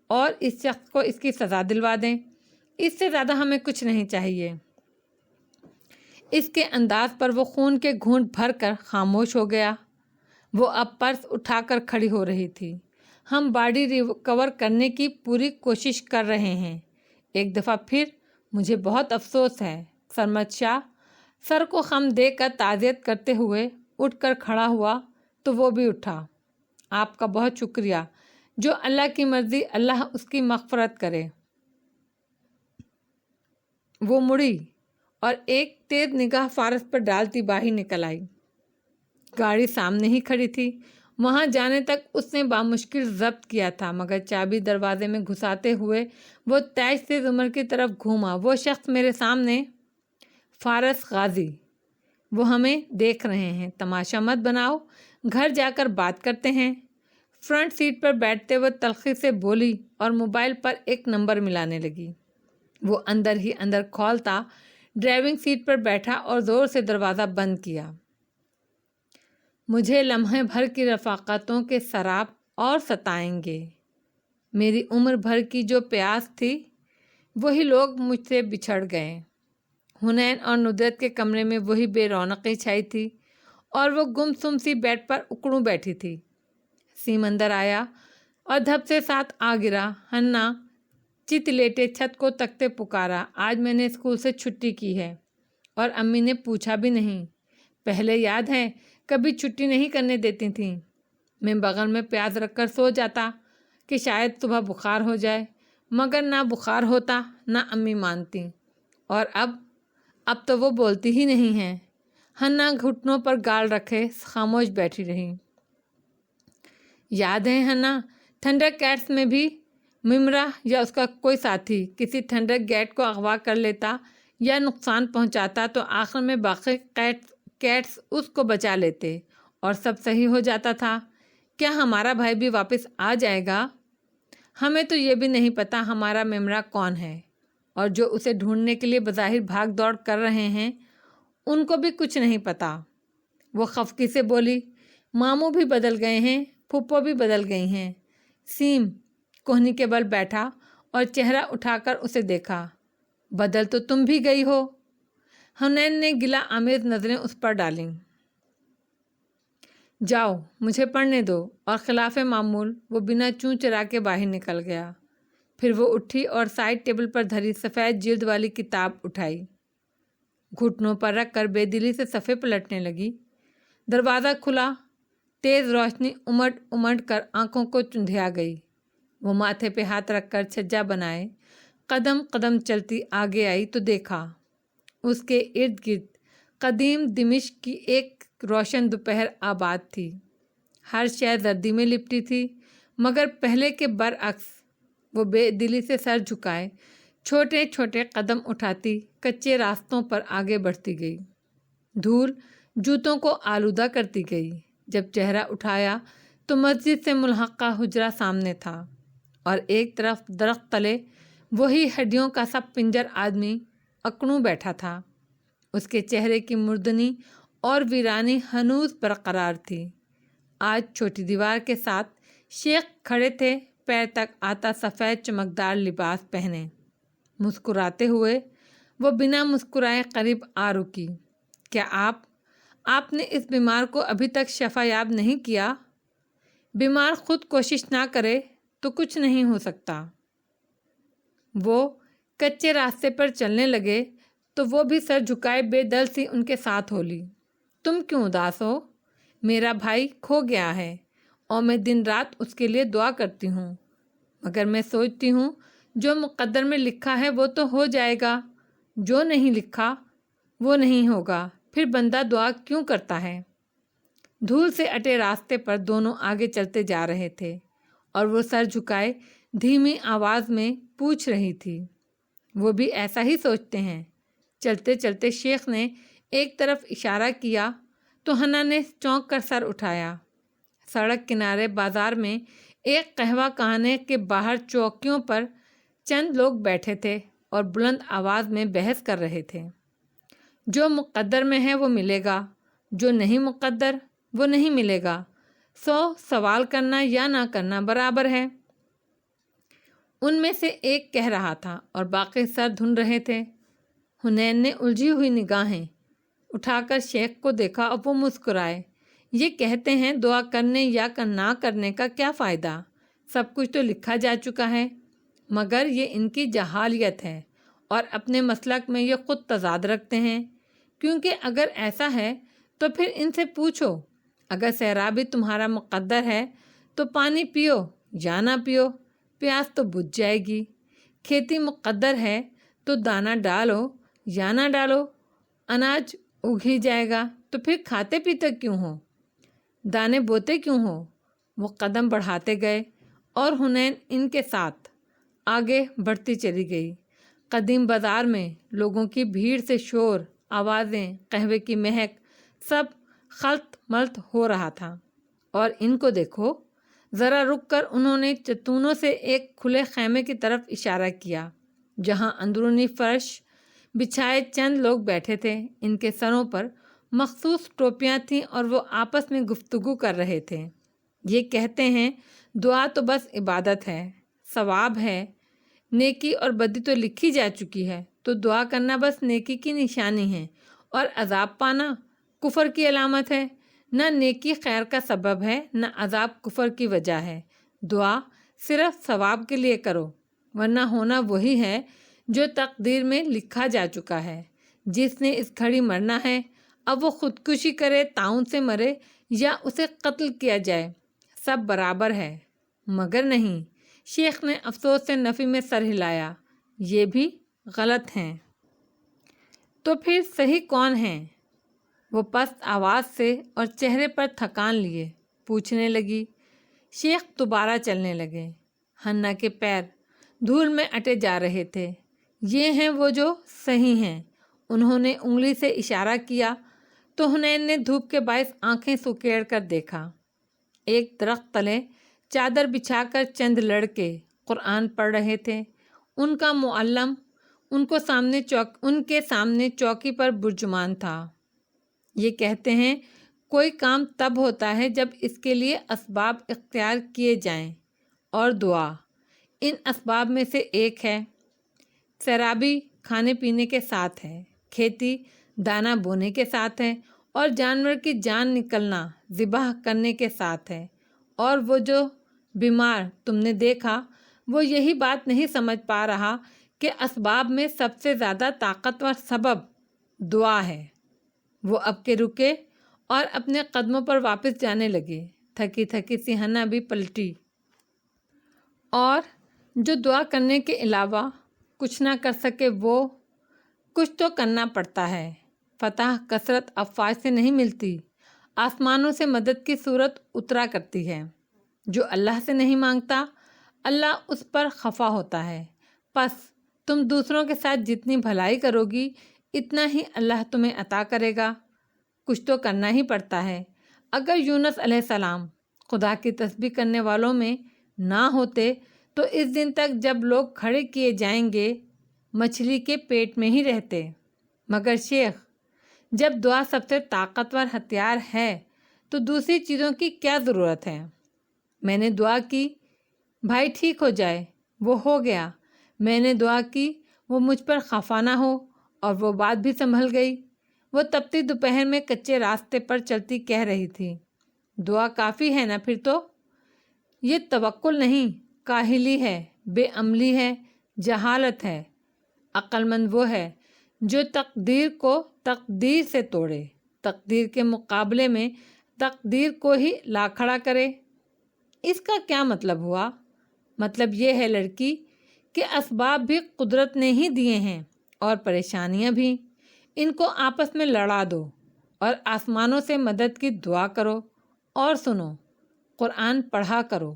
اور اس شخص کو اس کی سزا دلوا دیں۔ اس سے زیادہ ہمیں کچھ نہیں چاہیے۔ اس کے انداز پر وہ خون کے گھونٹ بھر کر خاموش ہو گیا۔ وہ اب پرس اٹھا کر کھڑی ہو رہی تھی۔ ہم باڈی ریکور کرنے کی پوری کوشش کر رہے ہیں۔ ایک دفعہ پھر مجھے بہت افسوس ہے۔ سرمد شاہ سر کو خم دے کر تعزیت کرتے ہوئے اٹھ کر کھڑا ہوا تو وہ بھی اٹھا۔ آپ کا بہت شکریہ۔ جو اللہ کی مرضی، اللہ اس کی مغفرت کرے۔ وہ مڑی اور ایک تیز نگاہ فارس پر ڈالتی باہر نکل آئی۔ گاڑی سامنے ہی کھڑی تھی۔ وہاں جانے تک اس نے بامشکل ضبط کیا تھا، مگر چابی دروازے میں گھساتے ہوئے وہ تیز سے زمر کی طرف گھوما۔ وہ شخص میرے سامنے، فارس غازی، وہ ہمیں دیکھ رہے ہیں، تماشا مت بناؤ، گھر جا کر بات کرتے ہیں۔ فرنٹ سیٹ پر بیٹھتے وہ تلخی سے بولی اور موبائل پر ایک نمبر ملانے لگی۔ وہ اندر ہی اندر کھولتا ڈرائیونگ سیٹ پر بیٹھا اور زور سے دروازہ بند کیا۔ مجھے لمحے بھر کی رفاقتوں کے سراب اور ستائیں گے۔ میری عمر بھر کی جو پیاس تھی وہی لوگ مجھ سے بچھڑ گئے۔ حنین اور ندرت کے کمرے میں وہی بے رونقی چھائی تھی اور وہ گمسم سی بیڈ پر اکڑوں بیٹھی تھی۔ سیم اندر آیا اور دھب سے ساتھ آ گرا۔ ہنا چت لیٹے چھت کو تکتے پکارا، آج میں نے اسکول سے چھٹی کی ہے اور امی نے پوچھا بھی نہیں۔ پہلے یاد ہے کبھی چھٹی نہیں کرنے دیتی تھیں۔ میں بغل میں پیاز رکھ کر سو جاتا کہ شاید صبح بخار ہو جائے، مگر نہ بخار ہوتا نہ امی مانتی، اور اب تو وہ بولتی ہی نہیں ہیں۔ ہنا گھٹنوں پر گال رکھے خاموش بیٹھی رہی۔ یاد ہے ہنا، تھنڈر کیٹس میں بھی ممرا یا اس کا کوئی ساتھی کسی تھنڈر کیٹ کو اغوا کر لیتا یا نقصان پہنچاتا تو آخر میں باقی کیٹس اس کو بچا لیتے اور سب صحیح ہو جاتا تھا۔ کیا ہمارا بھائی بھی واپس آ جائے گا؟ ہمیں تو یہ بھی نہیں پتا ہمارا ممرا کون ہے، اور جو اسے ڈھونڈنے کے لیے بظاہر بھاگ دوڑ کر رہے ہیں ان کو بھی کچھ نہیں پتا۔ وہ خفگی سے بولی، ماموں بھی بدل گئے ہیں، پھپھو بھی بدل گئی ہیں۔ سیم کوہنی کے بل بیٹھا اور چہرہ اٹھا کر اسے دیکھا۔ بدل تو تم بھی گئی ہو۔ حنین نے گلہ آمیز نظریں اس پر ڈالیں۔ جاؤ مجھے پڑھنے دو، اور خلاف معمول وہ بنا چوں چرا کے باہر نکل گیا۔ پھر وہ اٹھی اور سائڈ ٹیبل پر دھری سفید جلد والی کتاب اٹھائی، گھٹنوں پر رکھ کر بے دلی سے صفحے پلٹنے لگی۔ دروازہ کھلا، تیز روشنی امٹ امٹ کر آنکھوں کو چندھیا گئی۔ وہ ماتھے پہ ہاتھ رکھ کر چھجا بنائے قدم قدم چلتی آگے آئی تو دیکھا اس کے ارد گرد قدیم دمشق کی ایک روشن دوپہر آباد تھی۔ ہر شے زردی میں لپٹی تھی، مگر پہلے کے برعکس وہ بے دلی سے سر جھکائے چھوٹے چھوٹے قدم اٹھاتی کچے راستوں پر آگے بڑھتی گئی۔ دھول جوتوں کو آلودہ کرتی گئی۔ جب چہرہ اٹھایا تو مسجد سے ملحقہ حجرہ سامنے تھا، اور ایک طرف درخت تلے وہی ہڈیوں کا سب پنجر آدمی اکڑوں بیٹھا تھا۔ اس کے چہرے کی مردنی اور ویرانی ہنوز برقرار تھی۔ آج چھوٹی دیوار کے ساتھ شیخ کھڑے تھے، پیر تک آتا سفید چمکدار لباس پہنے۔ مسکراتے ہوئے وہ بنا مسکرائے قریب آ رکی۔ کیا آپ نے اس بیمار کو ابھی تک شفا یاب نہیں کیا؟ بیمار خود کوشش نہ کرے تو کچھ نہیں ہو سکتا۔ وہ کچے راستے پر چلنے لگے تو وہ بھی سر جھکائے بے دل سی ان کے ساتھ ہو لی۔ تم کیوں اداس ہو؟ میرا بھائی کھو گیا ہے اور میں دن رات اس کے لیے دعا کرتی ہوں، مگر میں سوچتی ہوں جو مقدر میں لکھا ہے وہ تو ہو جائے گا، جو نہیں لکھا وہ نہیں ہوگا، پھر بندہ دعا کیوں کرتا ہے؟ دھول سے اٹے راستے پر دونوں آگے چلتے جا رہے تھے اور وہ سر جھکائے دھیمی آواز میں پوچھ رہی تھی۔ وہ بھی ایسا ہی سوچتے ہیں۔ چلتے چلتے شیخ نے ایک طرف اشارہ کیا تو ہنا نے چونک کر سر اٹھایا۔ سڑک کنارے بازار میں ایک قہوہ خانے کے باہر چوکیوں پر چند لوگ بیٹھے تھے اور بلند آواز میں بحث کر رہے تھے۔ جو مقدر میں ہے وہ ملے گا، جو نہیں مقدر وہ نہیں ملے گا، 100 سوال کرنا یا نہ کرنا برابر ہے۔ ان میں سے ایک کہہ رہا تھا اور باقی سر دھن رہے تھے۔ حنین نے الجھی ہوئی نگاہیں اٹھا کر شیخ کو دیکھا اور وہ مسکرائے۔ یہ کہتے ہیں دعا کرنے یا نہ کرنے کا کیا فائدہ، سب کچھ تو لکھا جا چکا ہے، مگر یہ ان کی جہالیت ہے اور اپنے مسلک میں یہ خود تضاد رکھتے ہیں، کیونکہ اگر ایسا ہے تو پھر ان سے پوچھو، اگر سیرابی تمہارا مقدر ہے تو پانی پیو یا نہ پیو، پیاس تو بجھ جائے گی۔ کھیتی مقدر ہے تو دانہ ڈالو یا نہ ڈالو، اناج اگ ہی جائے گا، تو پھر کھاتے پیتے کیوں ہو، دانے بوتے کیوں ہو؟ وہ قدم بڑھاتے گئے اور حنین ان کے ساتھ آگے بڑھتی چلی گئی۔ قدیم بازار میں لوگوں کی بھیڑ سے شور، آوازیں، قہوے کی مہک، سب خلط ملط ہو رہا تھا۔ اور ان کو دیکھو، ذرا رک کر انہوں نے چتونوں سے ایک کھلے خیمے کی طرف اشارہ کیا جہاں اندرونی فرش بچھائے چند لوگ بیٹھے تھے۔ ان کے سروں پر مخصوص ٹوپیاں تھیں اور وہ آپس میں گفتگو کر رہے تھے۔ یہ کہتے ہیں دعا تو بس عبادت ہے، ثواب ہے، نیکی اور بدی تو لکھی جا چکی ہے، تو دعا کرنا بس نیکی کی نشانی ہے، اور عذاب پانا کفر کی علامت ہے۔ نہ نیکی خیر کا سبب ہے، نہ عذاب کفر کی وجہ ہے۔ دعا صرف ثواب کے لیے کرو، ورنہ ہونا وہی ہے جو تقدیر میں لکھا جا چکا ہے۔ جس نے اس گھڑی مرنا ہے، اب وہ خودکشی کرے، طاعون سے مرے یا اسے قتل کیا جائے، سب برابر ہے۔ مگر نہیں، شیخ نے افسوس سے نفی میں سر ہلایا، یہ بھی غلط ہیں۔ تو پھر صحیح کون ہیں؟ وہ پست آواز سے اور چہرے پر تھکان لیے پوچھنے لگی۔ شیخ دوبارہ چلنے لگے۔ حنا کے پیر دھول میں اٹے جا رہے تھے۔ یہ ہیں وہ جو صحیح ہیں۔ انہوں نے انگلی سے اشارہ کیا تو حنین نے دھوپ کے باعث آنکھیں سکیڑ کر دیکھا۔ ایک درخت تلے چادر بچھا کر چند لڑکے قرآن پڑھ رہے تھے۔ ان کا معلم ان کے سامنے چوکی پر برجمان تھا۔ یہ کہتے ہیں کوئی کام تب ہوتا ہے جب اس کے لیے اسباب اختیار کیے جائیں، اور دعا ان اسباب میں سے ایک ہے۔ سیرابی کھانے پینے کے ساتھ ہے، کھیتی دانہ بونے کے ساتھ ہے، اور جانور کی جان نکلنا ذبح کرنے کے ساتھ ہے۔ اور وہ جو بیمار تم نے دیکھا، وہ یہی بات نہیں سمجھ پا رہا کہ اسباب میں سب سے زیادہ طاقتور سبب دعا ہے۔ وہ اب کے رکے اور اپنے قدموں پر واپس جانے لگے۔ تھکی تھکی سی حنا بھی پلٹی، اور جو دعا کرنے کے علاوہ کچھ نہ کر سکے، وہ کچھ تو کرنا پڑتا ہے۔ فتح کثرت افواج سے نہیں ملتی، آسمانوں سے مدد کی صورت اترا کرتی ہے۔ جو اللہ سے نہیں مانگتا، اللہ اس پر خفا ہوتا ہے۔ پس تم دوسروں کے ساتھ جتنی بھلائی کرو گی، اتنا ہی اللہ تمہیں عطا کرے گا۔ کچھ تو کرنا ہی پڑتا ہے۔ اگر یونس علیہ السلام خدا کی تسبیح کرنے والوں میں نہ ہوتے تو اس دن تک جب لوگ کھڑے کیے جائیں گے مچھلی کے پیٹ میں ہی رہتے۔ مگر شیخ، جب دعا سب سے طاقتور ہتھیار ہے تو دوسری چیزوں کی کیا ضرورت ہے؟ میں نے دعا کی بھائی ٹھیک ہو جائے، وہ ہو گیا۔ میں نے دعا کی وہ مجھ پر خفا نہ ہو، اور وہ بات بھی سنبھل گئی۔ وہ تپتی دوپہر میں کچے راستے پر چلتی کہہ رہی تھی، دعا کافی ہے نا پھر تو؟ یہ توکل نہیں، کاہلی ہے، بے عملی ہے، جہالت ہے۔ عقل مند وہ ہے جو تقدیر کو تقدیر سے توڑے، تقدیر کے مقابلے میں تقدیر کو ہی لا کھڑا کرے۔ اس کا کیا مطلب ہوا؟ مطلب یہ ہے لڑکی کہ اسباب بھی قدرت نے ہی دیے ہیں، اور پریشانیاں بھی۔ ان کو آپس میں لڑا دو اور آسمانوں سے مدد کی دعا کرو، اور سنو، قرآن پڑھا کرو،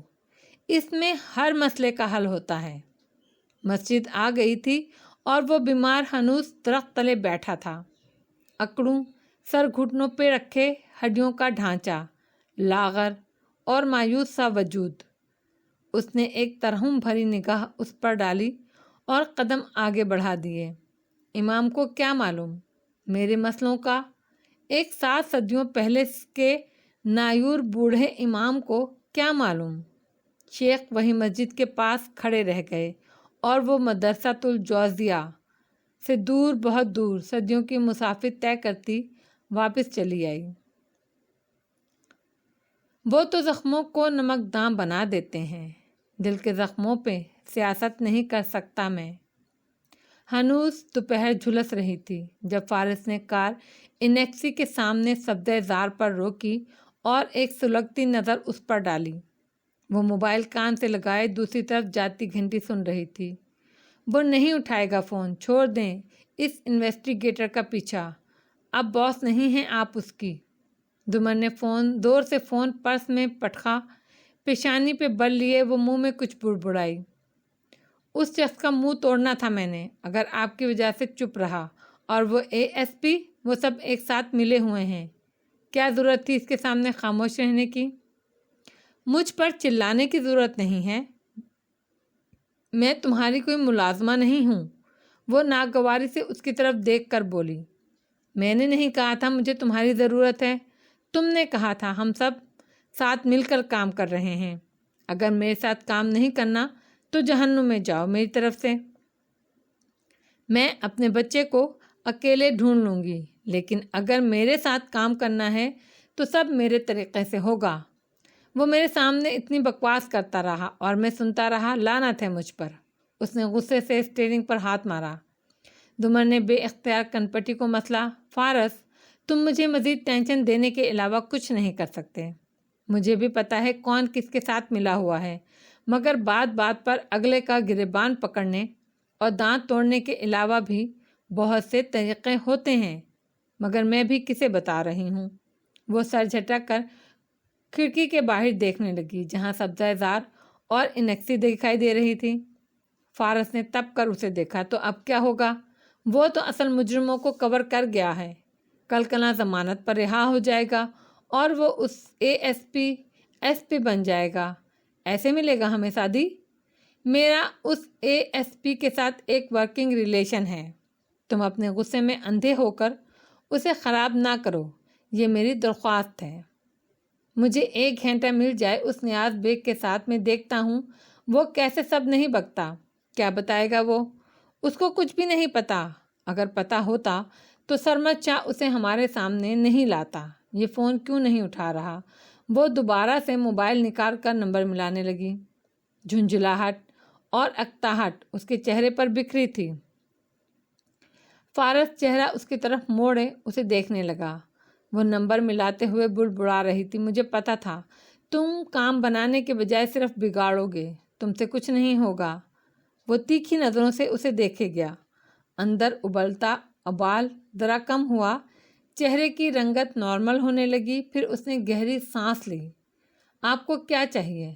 اس میں ہر مسئلے کا حل ہوتا ہے۔ مسجد آ گئی تھی اور وہ بیمار ہنوز درخت تلے بیٹھا تھا، اکڑوں، سر گھٹنوں پہ رکھے، ہڈیوں کا ڈھانچہ، لاغر اور مایوس سا وجود۔ اس نے ایک ترہم بھری نگاہ اس پر ڈالی اور قدم آگے بڑھا دیے۔ امام کو کیا معلوم میرے مسئلوں کا؟ ایک 7 صدیوں پہلے کے نایور بوڑھے امام کو کیا معلوم؟ شیخ وہی مسجد کے پاس کھڑے رہ گئے، اور وہ مدرسۃ الجوزیہ سے دور، بہت دور، صدیوں کی مسافت طے کرتی واپس چلی آئی۔ وہ تو زخموں کو نمکداں بنا دیتے ہیں، دل کے زخموں پہ سیاست نہیں کر سکتا میں۔ ہنوز دوپہر جھلس رہی تھی جب فارس نے کار انیکسی کے سامنے سبزہ زار پر روکی اور ایک سلگتی نظر اس پر ڈالی۔ وہ موبائل کان سے لگائے دوسری طرف جاتی گھنٹی سن رہی تھی۔ وہ نہیں اٹھائے گا فون، چھوڑ دیں اس انویسٹیگیٹر کا پیچھا، اب باس نہیں ہیں آپ اس کی۔ دمر نے دور سے فون پرس میں پٹخا، پیشانی پہ بل لیے وہ منہ میں کچھ بڑبڑائی۔ اس شخص کا منہ توڑنا تھا میں نے، اگر آپ کی وجہ سے چپ رہا، اور وہ ASP، وہ سب ایک ساتھ ملے ہوئے ہیں، کیا ضرورت تھی اس کے سامنے خاموش رہنے کی؟ مجھ پر چلانے کی ضرورت نہیں ہے، میں تمہاری کوئی ملازمہ نہیں ہوں۔ وہ ناگواری سے اس کی طرف دیکھ کر بولی، میں نے نہیں کہا تھا مجھے تمہاری ضرورت ہے، تم نے کہا تھا ہم سب ساتھ مل کر کام کر رہے ہیں۔ اگر میرے ساتھ کام نہیں کرنا تو جہنم میں جاؤ میری طرف سے۔ میں اپنے بچے کو اکیلے ڈھونڈ لوں گی، لیکن اگر میرے ساتھ کام کرنا ہے تو سب میرے طریقے سے ہوگا۔ وہ میرے سامنے اتنی بکواس کرتا رہا اور میں سنتا رہا۔ لعنت ہے مجھ پر۔ اس نے غصے سے اسٹیئرنگ پر ہاتھ مارا۔ دمر نے بے اختیار کنپٹی کو مسلا۔ فارس، تم مجھے مزید ٹینشن دینے کے علاوہ کچھ نہیں کر سکتے۔ مجھے بھی پتا ہے کون کس کے ساتھ ملا ہوا ہے، مگر بات بات پر اگلے کا گریبان پکڑنے اور دانت توڑنے کے علاوہ بھی بہت سے طریقے ہوتے ہیں، مگر میں بھی کسے بتا رہی ہوں۔ وہ سر جھٹک کر کھڑکی کے باہر دیکھنے لگی، جہاں سبزہ زار اور انیکسی دکھائی دے رہی تھی۔ فارس نے تپ کر اسے دیکھا۔ تو اب کیا ہوگا؟ وہ تو اصل مجرموں کو کور کر گیا ہے، کل کنا ضمانت پر رہا ہو جائے گا اور وہ اس ایس پی بن جائے گا۔ ایسے ملے گا ہمیں شادی؟ میرا اس ASP کے ساتھ ایک ورکنگ ریلیشن ہے۔ تم اپنے غصے میں اندھے ہو کر اسے خراب نہ کرو، یہ میری درخواست ہے۔ مجھے 1 گھنٹہ مل جائے اس نیاز بیگ کے ساتھ، میں دیکھتا ہوں وہ کیسے سب نہیں بکتا۔ کیا بتائے گا وہ؟ اس کو کچھ بھی نہیں پتا۔ اگر پتا ہوتا تو سرمد شاہ اسے ہمارے سامنے نہیں لاتا۔ یہ فون کیوں نہیں اٹھا رہا؟ وہ دوبارہ سے موبائل نکال کر نمبر ملانے لگی۔ جھنجھلاہٹ اور اکتاہٹ اس کے چہرے پر بکھری تھی۔ فارس چہرہ اس کی طرف موڑے اسے دیکھنے لگا۔ وہ نمبر ملاتے ہوئے بڑبڑا رہی تھی۔ مجھے پتا تھا تم کام بنانے کے بجائے صرف بگاڑو گے، تم سے کچھ نہیں ہوگا۔ وہ تیکھی نظروں سے اسے دیکھے گیا۔ اندر ابلتا ابال ذرا کم ہوا، چہرے کی رنگت نارمل ہونے لگی۔ پھر اس نے گہری سانس لی۔ آپ کو کیا چاہیے؟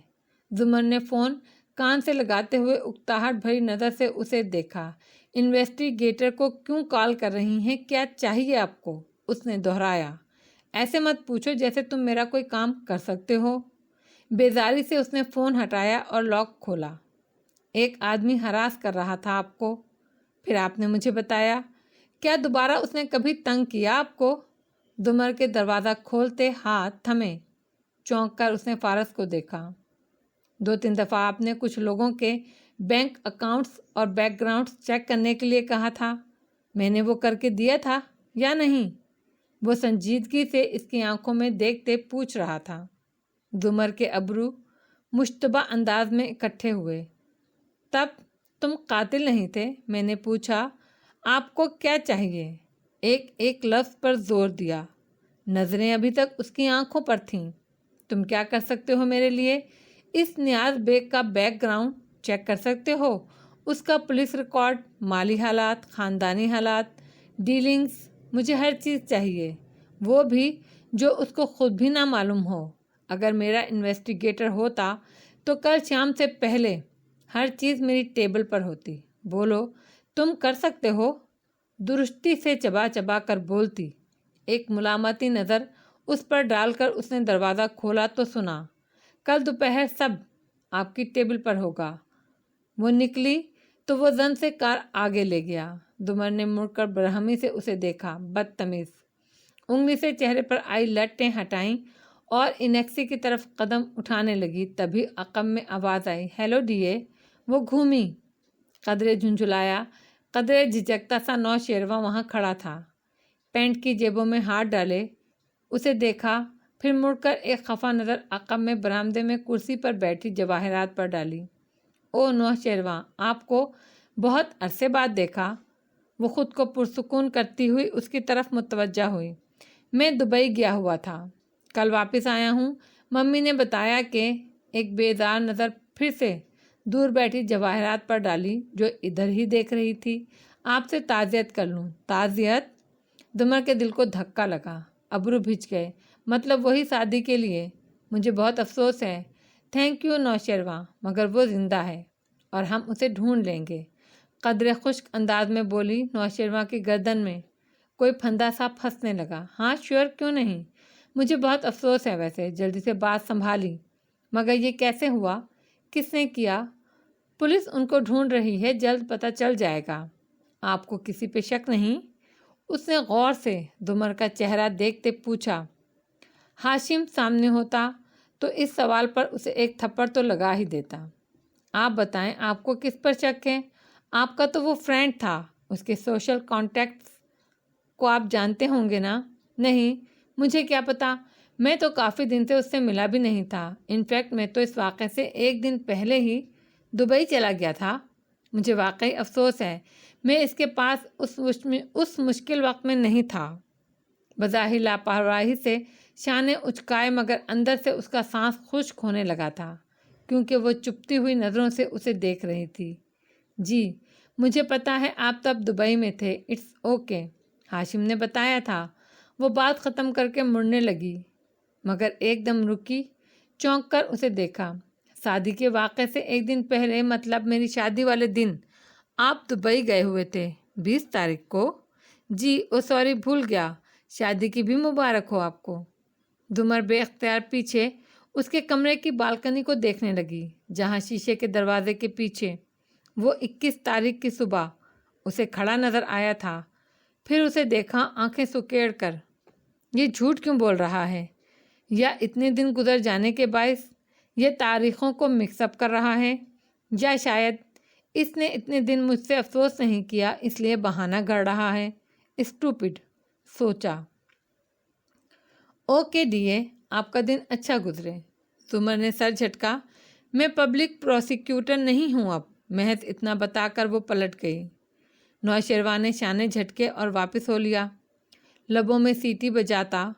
زمر نے فون کان سے لگاتے ہوئے اکتاہٹ بھری نظر سے اسے دیکھا۔ انویسٹیگیٹر کو کیوں کال کر رہی ہیں؟ کیا چاہیے آپ کو؟ اس نے دہرایا۔ ایسے مت پوچھو جیسے تم میرا کوئی کام کر سکتے ہو۔ بیزاری سے اس نے فون ہٹایا اور لاک کھولا۔ ایک آدمی ہراس کر رہا تھا آپ کو؟ پھر آپ نے مجھے بتایا۔ کیا دوبارہ اس نے کبھی تنگ کیا آپ کو؟ دمر کے دروازہ کھولتے ہاتھ تھمے۔ چونک کر اس نے فارس کو دیکھا۔ 2-3 دفعہ آپ نے کچھ لوگوں کے بینک اکاؤنٹس اور بیک گراؤنڈس چیک کرنے کے لیے کہا تھا، میں نے وہ کر کے دیا تھا یا نہیں؟ وہ سنجیدگی سے اس کی آنکھوں میں دیکھتے پوچھ رہا تھا۔ دمر کے ابرو مشتبہ انداز میں اکٹھے ہوئے۔ تب تم قاتل نہیں تھے؟ میں نے پوچھا۔ آپ کو کیا چاہیے؟ ایک لفظ پر زور دیا۔ نظریں ابھی تک اس کی آنکھوں پر تھیں۔ تم کیا کر سکتے ہو میرے لیے؟ اس نیاز بیگ کا بیک گراؤنڈ چیک کر سکتے ہو، اس کا پولیس ریکارڈ، مالی حالات، خاندانی حالات، ڈیلنگز۔ مجھے ہر چیز چاہیے، وہ بھی جو اس کو خود بھی نہ معلوم ہو۔ اگر میرا انویسٹیگیٹر ہوتا تو کل شام سے پہلے ہر چیز میری ٹیبل پر ہوتی۔ بولو، تم کر سکتے ہو؟ درستی سے چبا چبا کر بولتی۔ ایک ملامتی نظر اس پر ڈال کر اس نے دروازہ کھولا تو سنا، کل دوپہر سب آپ کی ٹیبل پر ہوگا۔ وہ نکلی تو وہ زن سے کار آگے لے گیا۔ دمر نے مڑ کر برہمی سے اسے دیکھا۔ بدتمیز۔ انگلی سے چہرے پر آئی لٹیں ہٹائیں اور انیکسی کی طرف قدم اٹھانے لگی۔ تبھی عقب میں آواز آئی، ہیلو ڈیے۔ وہ گھومی، قدرے جھنجھلایا، قدرے جھجکتا سا نوشیروہ وہاں کھڑا تھا، پینٹ کی جیبوں میں ہاتھ ڈالے۔ اسے دیکھا، پھر مڑ کر ایک خفا نظر عقب میں برآمدے میں کرسی پر بیٹھی جواہرات پر ڈالی۔ او نوشیروہ، آپ کو بہت عرصے بعد دیکھا۔ وہ خود کو پرسکون کرتی ہوئی اس کی طرف متوجہ ہوئی۔ میں دبئی گیا ہوا تھا، کل واپس آیا ہوں۔ ممی نے بتایا کہ ایک بیدار نظر پھر سے دور بیٹھی جواہرات پر ڈالی جو ادھر ہی دیکھ رہی تھی۔ آپ سے تعزیت کر لوں؟ تعزیت؟ دمر کے دل کو دھکا لگا، ابرو بھیج گئے۔ مطلب وہی شادی کے لیے؟ مجھے بہت افسوس ہے۔ تھینک یو نوشیروہ، مگر وہ زندہ ہے اور ہم اسے ڈھونڈ لیں گے، قدرے خشک انداز میں بولی۔ نوشیروہ کی گردن میں کوئی پھندا سا پھنسنے لگا۔ ہاں شیور، کیوں نہیں؟ مجھے بہت افسوس ہے ویسے۔ جلدی سے بات سنبھالی، مگر یہ کیسے ہوا؟ کس نے کیا؟ پولیس ان کو ڈھونڈ رہی ہے، جلد پتہ چل جائے گا۔ آپ کو کسی پہ شک نہیں؟ اس نے غور سے دمر کا چہرہ دیکھتے پوچھا۔ ہاشم سامنے ہوتا تو اس سوال پر اسے ایک تھپڑ تو لگا ہی دیتا۔ آپ بتائیں آپ کو کس پر شک ہے؟ آپ کا تو وہ فرینڈ تھا، اس کے سوشل کانٹیکٹس کو آپ جانتے ہوں گے نا؟ نہیں، مجھے کیا پتا، میں تو کافی دن سے اس سے ملا بھی نہیں تھا۔ انفیکٹ میں تو اس واقعے سے ایک دن پہلے ہی دبئی چلا گیا تھا۔ مجھے واقعی افسوس ہے، میں اس کے پاس اس مشکل وقت میں نہیں تھا۔ بظاہر لاپرواہی سے شانے اچکائے، مگر اندر سے اس کا سانس خشک ہونے لگا تھا، کیونکہ وہ چپتی ہوئی نظروں سے اسے دیکھ رہی تھی۔ جی مجھے پتا ہے، آپ تب دبئی میں تھے، اٹس اوکے، ہاشم نے بتایا تھا۔ وہ بات ختم کر کے مڑنے لگی، مگر ایک دم رکی، چونک کر اسے دیکھا۔ شادی کے واقعے سے ایک دن پہلے، مطلب میری شادی والے دن آپ دبئی گئے ہوئے تھے، 20 تاریخ کو؟ جی سوری، بھول گیا، شادی کی بھی مبارک ہو آپ کو۔ دمر بے اختیار پیچھے اس کے کمرے کی بالکنی کو دیکھنے لگی، جہاں شیشے کے دروازے کے پیچھے وہ 21 تاریخ کی صبح اسے کھڑا نظر آیا تھا۔ پھر اسے دیکھا آنکھیں سکیڑ کر، یہ جھوٹ کیوں بول رہا ہے؟ یا اتنے دن گزر جانے کے باعث یہ تاریخوں کو مکس اپ کر رہا ہے؟ یا شاید اس نے اتنے دن مجھ سے افسوس نہیں کیا، اس لیے بہانہ گڑ رہا ہے؟ اسٹوپڈ، سوچا۔ اوکے ڈیے، آپ کا دن اچھا گزرے۔ سمر نے سر جھٹکا۔ میں پبلک پروسیکیوٹر نہیں ہوں اب، محض اتنا بتا کر وہ پلٹ گئی۔ نوشیروان نے شانے جھٹکے اور واپس ہو لیا، لبوں میں سیٹی بجاتا۔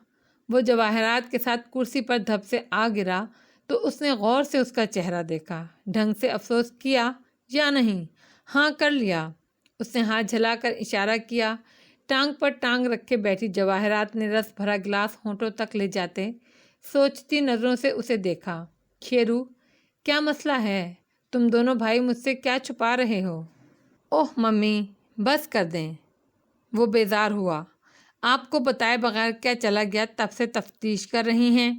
وہ جواہرات کے ساتھ کرسی پر دھپ سے آ گرا تو اس نے غور سے اس کا چہرہ دیکھا۔ ڈھنگ سے افسوس کیا یا نہیں؟ ہاں کر لیا۔ اس نے ہاتھ جھلا کر اشارہ کیا۔ ٹانگ پر ٹانگ رکھے بیٹھی جواہرات نے رس بھرا گلاس ہونٹوں تک لے جاتے سوچتی نظروں سے اسے دیکھا۔ شیرو، کیا مسئلہ ہے؟ تم دونوں بھائی مجھ سے کیا چھپا رہے ہو؟ اوہ ممی، بس کر دیں۔ وہ بیزار ہوا۔ آپ کو بتائے بغیر کیا چلا گیا؟ تب سے تفتیش کر رہی ہیں؟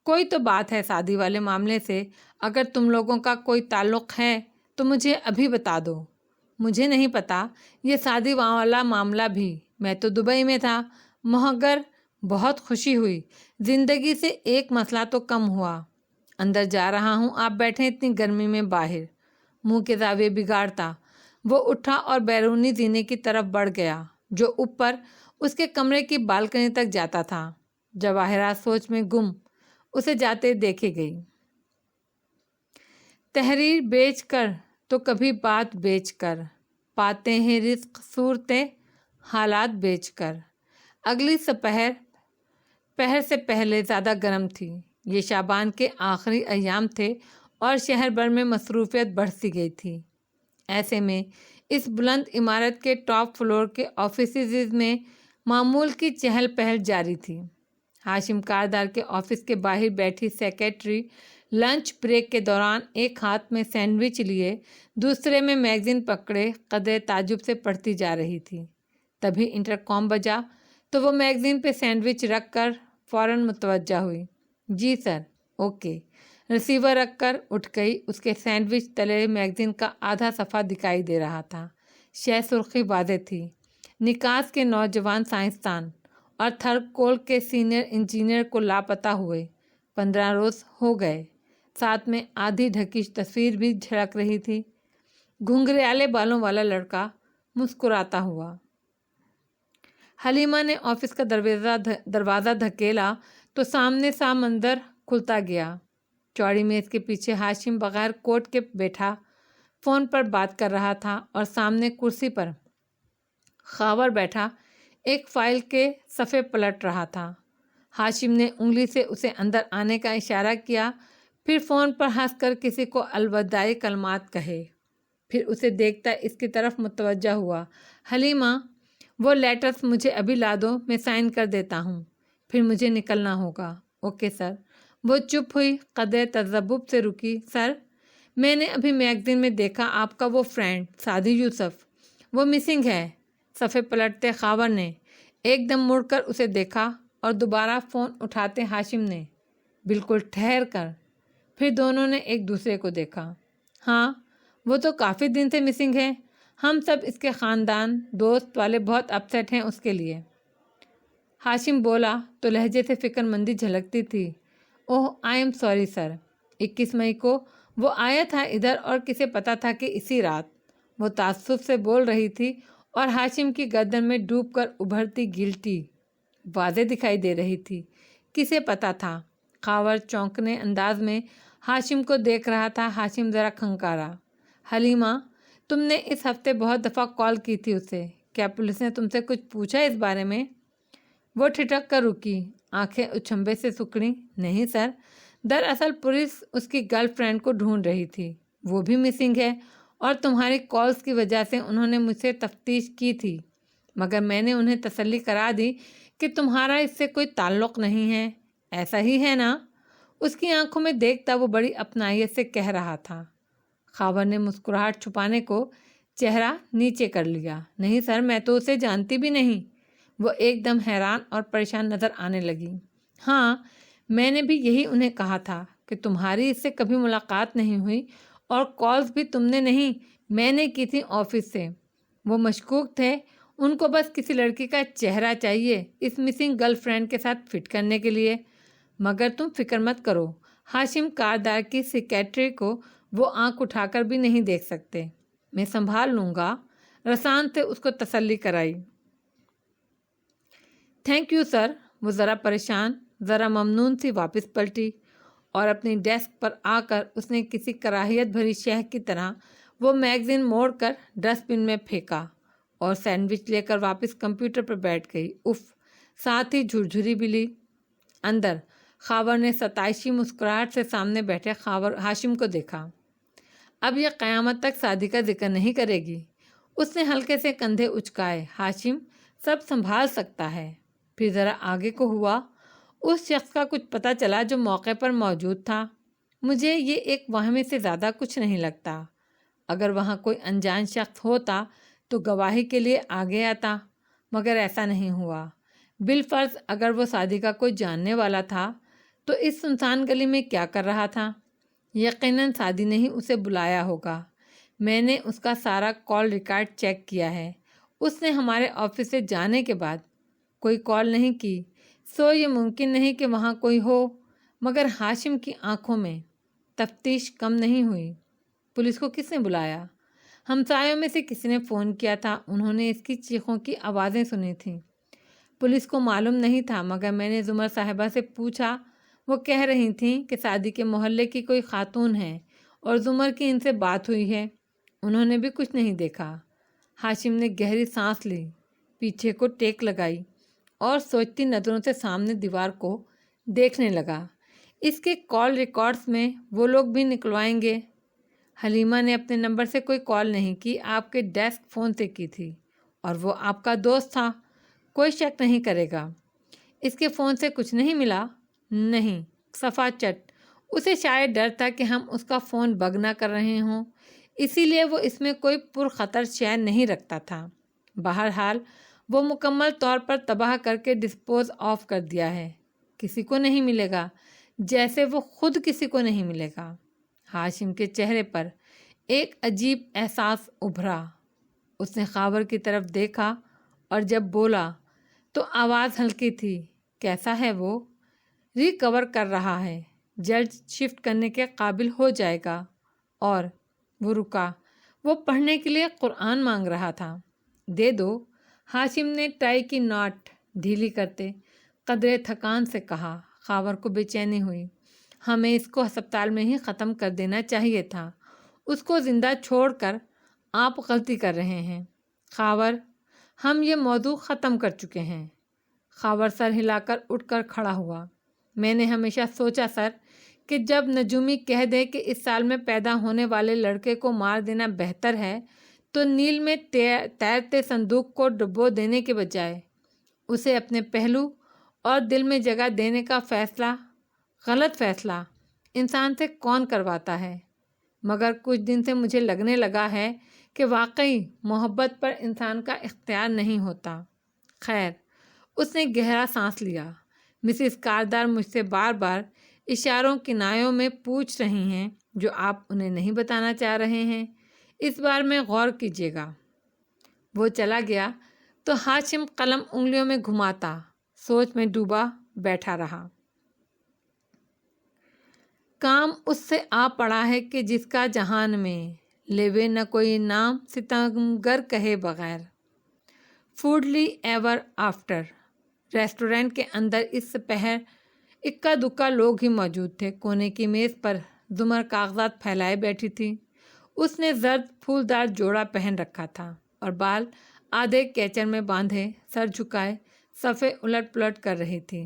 کوئی تو بات ہے شادی والے معاملے سے، اگر تم لوگوں کا کوئی تعلق ہے تو مجھے ابھی بتا دو۔ مجھے نہیں پتا یہ شادی والا معاملہ بھی، میں تو دبئی میں تھا، مگر بہت خوشی ہوئی، زندگی سے ایک مسئلہ تو کم ہوا۔ اندر جا رہا ہوں، آپ بیٹھیں اتنی گرمی میں باہر۔ منہ کے زاویے بگاڑتا وہ اٹھا اور بیرونی زینے کی طرف بڑھ گیا، جو اوپر اس کے کمرے کی بالکنی تک جاتا تھا۔ جواہرات سوچ میں گم اسے جاتے دیکھے گئی۔ تحریر بیچ کر تو کبھی بات بیچ کر، پاتے ہیں رزق صورتیں حالات بیچ کر۔ اگلی پہر سے پہلے زیادہ گرم تھی۔ یہ شعبان کے آخری ایام تھے اور شہر بھر میں مصروفیت بڑھتی گئی تھی۔ ایسے میں اس بلند عمارت کے ٹاپ فلور کے آفیسز میں معمول کی چہل پہل جاری تھی۔ ہاشم کاردار کے آفس کے باہر بیٹھی سیکرٹری لنچ بریک کے دوران ایک ہاتھ میں سینڈوچ لیے دوسرے میں میگزین پکڑے قدرے تعجب سے پڑھتی جا رہی تھی۔ تبھی انٹرکام بجا تو وہ میگزین پہ سینڈوچ رکھ کر فوراً متوجہ ہوئی۔ جی سر، اوکے۔ ریسیور رکھ کر اٹھ گئی۔ اس کے سینڈوچ تلے میگزین کا آدھا صفحہ دکھائی دے رہا تھا۔ شہ سرخی واضح تھی۔ نکاس کے نوجوان سائنسدان اور تھرکول کے سینئر انجینئر کو لاپتہ ہوئے 15 روز ہو گئے۔ ساتھ میں آدھی ڈھکی تصویر بھی جھلک رہی تھی۔ گھنگریالے بالوں والا لڑکا مسکراتا ہوا۔ حلیمہ نے آفس کا دروازہ دھکیلا تو سامنے سا منظر کھلتا گیا۔ چوڑی میز کے پیچھے ہاشم بغیر کوٹ کے بیٹھا فون پر بات کر رہا تھا اور سامنے کرسی پر خاور بیٹھا ایک فائل کے صفحے پلٹ رہا تھا۔ ہاشم نے انگلی سے اسے اندر آنے کا اشارہ کیا، پھر فون پر ہنس کر کسی کو الوداعی کلمات کہے، پھر اسے دیکھتا اس کی طرف متوجہ ہوا۔ حلیمہ، وہ لیٹرز مجھے ابھی لا دو، میں سائن کر دیتا ہوں، پھر مجھے نکلنا ہوگا۔ Okay sir. وہ چپ ہوئی، قدرے تذبذب سے رکی۔ سر، میں نے ابھی میگزین میں دیکھا آپ کا وہ فرینڈ سعدی یوسف، وہ مسنگ ہے۔ صفحے پلٹتے خاور نے ایک دم مڑ کر اسے دیکھا اور دوبارہ فون اٹھاتے ہاشم نے بالکل ٹھہر کر، پھر دونوں نے ایک دوسرے کو دیکھا۔ ہاں، وہ تو کافی دن سے مسنگ ہے، ہم سب اس کے خاندان دوست والے بہت اپسیٹ ہیں اس کے لیے۔ ہاشم بولا تو لہجے سے فکر مندی جھلکتی تھی۔ اوہ آئی ایم سوری سر۔ 21 مئی کو وہ آیا تھا ادھر اور کسے پتا تھا کہ اسی رات؟ وہ تعصب سے بول رہی تھی اور ہاشم کی گردن میں ڈوب کر ابھرتی گلٹی واضح دکھائی دے رہی تھی۔ کسے پتا تھا؟ خاور چونکنے انداز میں ہاشم کو دیکھ رہا تھا۔ ہاشم ذرا کھنکارا۔ حلیمہ، تم نے اس ہفتے بہت دفعہ کال کی تھی اسے، کیا پولیس نے تم سے کچھ پوچھا اس بارے میں؟ وہ ٹھٹک کر رکی، آنکھیں اچھمبے سے سکڑیں۔ نہیں سر، دراصل پولیس اس کی گرل فرینڈ کو ڈھونڈ رہی تھی، وہ بھی مسنگ ہے، اور تمہاری کالز کی وجہ سے انہوں نے مجھ سے تفتیش کی تھی، مگر میں نے انہیں تسلی کرا دی کہ تمہارا اس سے کوئی تعلق نہیں ہے، ایسا ہی ہے نا؟ اس کی آنکھوں میں دیکھتا وہ بڑی اپنائیت سے کہہ رہا تھا۔ خاور نے مسکراہٹ چھپانے کو چہرہ نیچے کر لیا۔ نہیں سر، میں تو اسے جانتی بھی نہیں۔ وہ ایک دم حیران اور پریشان نظر آنے لگی۔ ہاں، میں نے بھی یہی انہیں کہا تھا کہ تمہاری اس سے کبھی ملاقات نہیں ہوئی، اور کالز بھی تم نے نہیں، میں نے کی تھی آفس سے۔ وہ مشکوک تھے، ان کو بس کسی لڑکی کا چہرہ چاہیے اس مسنگ گرل فرینڈ کے ساتھ فٹ کرنے کے لیے۔ مگر تم فکر مت کرو، ہاشم کاردار کی سیکریٹری کو وہ آنکھ اٹھا کر بھی نہیں دیکھ سکتے، میں سنبھال لوں گا، رسان سے اس کو تسلی کرائی۔ Thank you sir. وہ ذرا پریشان، ذرا ممنون سی واپس پلٹی، اور اپنی ڈیسک پر آ کر اس نے کسی کراہیت بھری شہ کی طرح وہ میگزین موڑ کر ڈسٹ بن میں پھینکا اور سینڈوچ لے کر واپس کمپیوٹر پر بیٹھ گئی۔ اف، ساتھ ہی جھرجھری بھی لی۔ اندر خاور نے ستائشی مسکراہٹ سے سامنے بیٹھے ہاشم کو دیکھا۔ اب یہ قیامت تک سعدی کا ذکر نہیں کرے گی؟ اس نے ہلکے سے کندھے اچکائے۔ ہاشم سب سنبھال سکتا ہے۔ پھر ذرا آگے کو ہوا۔ اس شخص کا کچھ پتہ چلا جو موقع پر موجود تھا؟ مجھے یہ ایک وہم سے زیادہ کچھ نہیں لگتا۔ اگر وہاں کوئی انجان شخص ہوتا تو گواہی کے لیے آگے آتا، مگر ایسا نہیں ہوا۔ بالفرض اگر وہ سعدی کا کوئی جاننے والا تھا تو اس سنسان گلی میں کیا کر رہا تھا؟ یقیناً سعدی نے ہی اسے بلایا ہوگا۔ میں نے اس کا سارا کال ریکارڈ چیک کیا ہے۔ اس نے ہمارے آفس سے جانے کے بعد کوئی کال نہیں کی، سو یہ ممکن نہیں کہ وہاں کوئی ہو۔ مگر ہاشم کی آنکھوں میں تفتیش کم نہیں ہوئی۔ پولیس کو کس نے بلایا؟ ہمسایوں میں سے کسی نے فون کیا تھا، انہوں نے اس کی چیخوں کی آوازیں سنی تھیں۔ پولیس کو معلوم نہیں تھا، مگر میں نے زمر صاحبہ سے پوچھا، وہ کہہ رہی تھیں کہ سعدی کے محلے کی کوئی خاتون ہے اور زمر کی ان سے بات ہوئی ہے، انہوں نے بھی کچھ نہیں دیکھا۔ ہاشم نے گہری سانس لی، پیچھے کو ٹیک لگائی اور سوچتی نظروں سے سامنے دیوار کو دیکھنے لگا۔ اس کے کال ریکارڈز میں وہ لوگ بھی نکلوائیں گے۔ حلیمہ نے اپنے نمبر سے کوئی کال نہیں کی، آپ کے ڈیسک فون سے کی تھی، اور وہ آپ کا دوست تھا، کوئی شک نہیں کرے گا۔ اس کے فون سے کچھ نہیں ملا؟ نہیں، صفا چٹ۔ اسے شاید ڈر تھا کہ ہم اس کا فون بگ نہ کر رہے ہوں، اسی لیے وہ اس میں کوئی پرخطر شے نہیں رکھتا تھا۔ بہرحال وہ مکمل طور پر تباہ کر کے ڈسپوز آف کر دیا ہے، کسی کو نہیں ملے گا، جیسے وہ خود کسی کو نہیں ملے گا۔ ہاشم کے چہرے پر ایک عجیب احساس ابھرا۔ اس نے خاور کی طرف دیکھا اور جب بولا تو آواز ہلکی تھی۔ کیسا ہے وہ؟ ریکور کر رہا ہے، جلد شفٹ کرنے کے قابل ہو جائے گا۔ اور وہ رکا، وہ پڑھنے کے لیے قرآن مانگ رہا تھا۔ دے دو، ہاشم نے ٹائی کی ناٹ ڈھیلی کرتے قدرے تھکان سے کہا۔ خاور کو بے چینی ہوئی۔ ہمیں اس کو ہسپتال میں ہی ختم کر دینا چاہیے تھا، اس کو زندہ چھوڑ کر آپ غلطی کر رہے ہیں۔ خاور، ہم یہ موضوع ختم کر چکے ہیں۔ خاور سر ہلا کر اٹھ کر کھڑا ہوا۔ میں نے ہمیشہ سوچا سر کہ جب نجومی کہہ دے کہ اس سال میں پیدا ہونے والے لڑکے کو مار دینا بہتر ہے، تو نیل میں تیرتے صندوق کو ڈبو دینے کے بجائے اسے اپنے پہلو اور دل میں جگہ دینے کا فیصلہ، غلط فیصلہ، انسان سے کون کرواتا ہے؟ مگر کچھ دن سے مجھے لگنے لگا ہے کہ واقعی محبت پر انسان کا اختیار نہیں ہوتا۔ خیر، اس نے گہرا سانس لیا۔ مسز کاردار مجھ سے بار بار اشاروں کنایوں میں پوچھ رہی ہیں جو آپ انہیں نہیں بتانا چاہ رہے ہیں، اس بار میں غور کیجیے گا۔ وہ چلا گیا تو ہاشم قلم انگلیوں میں گھماتا سوچ میں ڈوبا بیٹھا رہا۔ کام اس سے آ پڑا ہے کہ جس کا جہان میں لیوے نہ کوئی نام ستمگر کہے بغیر۔ فوڈلی ایور آفٹر ریسٹورینٹ کے اندر اس پہر اکا دکا لوگ ہی موجود تھے۔ کونے کی میز پر زمر کاغذات پھیلائے بیٹھی تھی۔ اس نے زرد پھولدار جوڑا پہن رکھا تھا اور بال آدھے کیچر میں باندھے سر جھکائے صفحے الٹ پلٹ کر رہی تھی۔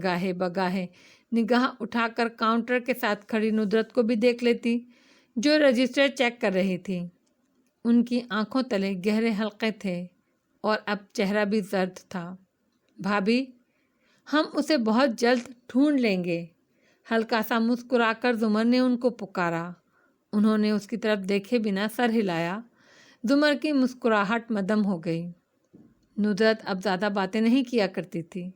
گاہے بگاہے نگاہ اٹھا کر کاؤنٹر کے ساتھ کھڑی ندرت کو بھی دیکھ لیتی جو رجسٹر چیک کر رہی تھی۔ ان کی آنکھوں تلے گہرے حلقے تھے اور اب چہرہ بھی زرد تھا۔ بھابھی، ہم اسے بہت جلد ڈھونڈ لیں گے۔ ہلکا سا مسکرا کر زمر نے ان کو پکارا۔ انہوں نے اس کی طرف دیکھے بنا سر ہلایا۔ زمر کی مسکراہٹ مدھم ہو گئی۔ ندرت اب زیادہ باتیں نہیں کیا کرتی تھی۔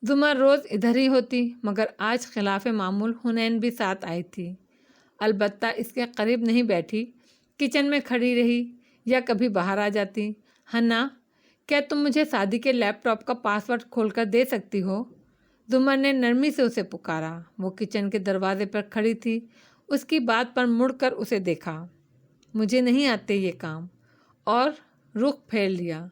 زمر روز ادھر ہی ہوتی مگر آج خلاف معمول حنین بھی ساتھ آئی تھی۔ البتہ اس کے قریب نہیں بیٹھی، کچن میں کھڑی رہی یا کبھی باہر آ جاتی۔ ہنا، کیا تم مجھے سعدی کے لیپ ٹاپ کا پاس ورڈ کھول کر دے سکتی ہو؟ زمر نے نرمی سے اسے پکارا۔ وہ کچن کے دروازے پر کھڑی تھی۔ اس کی بات پر مڑ کر اسے دیکھا۔ مجھے نہیں آتے یہ کام، اور رخ پھیر لیا۔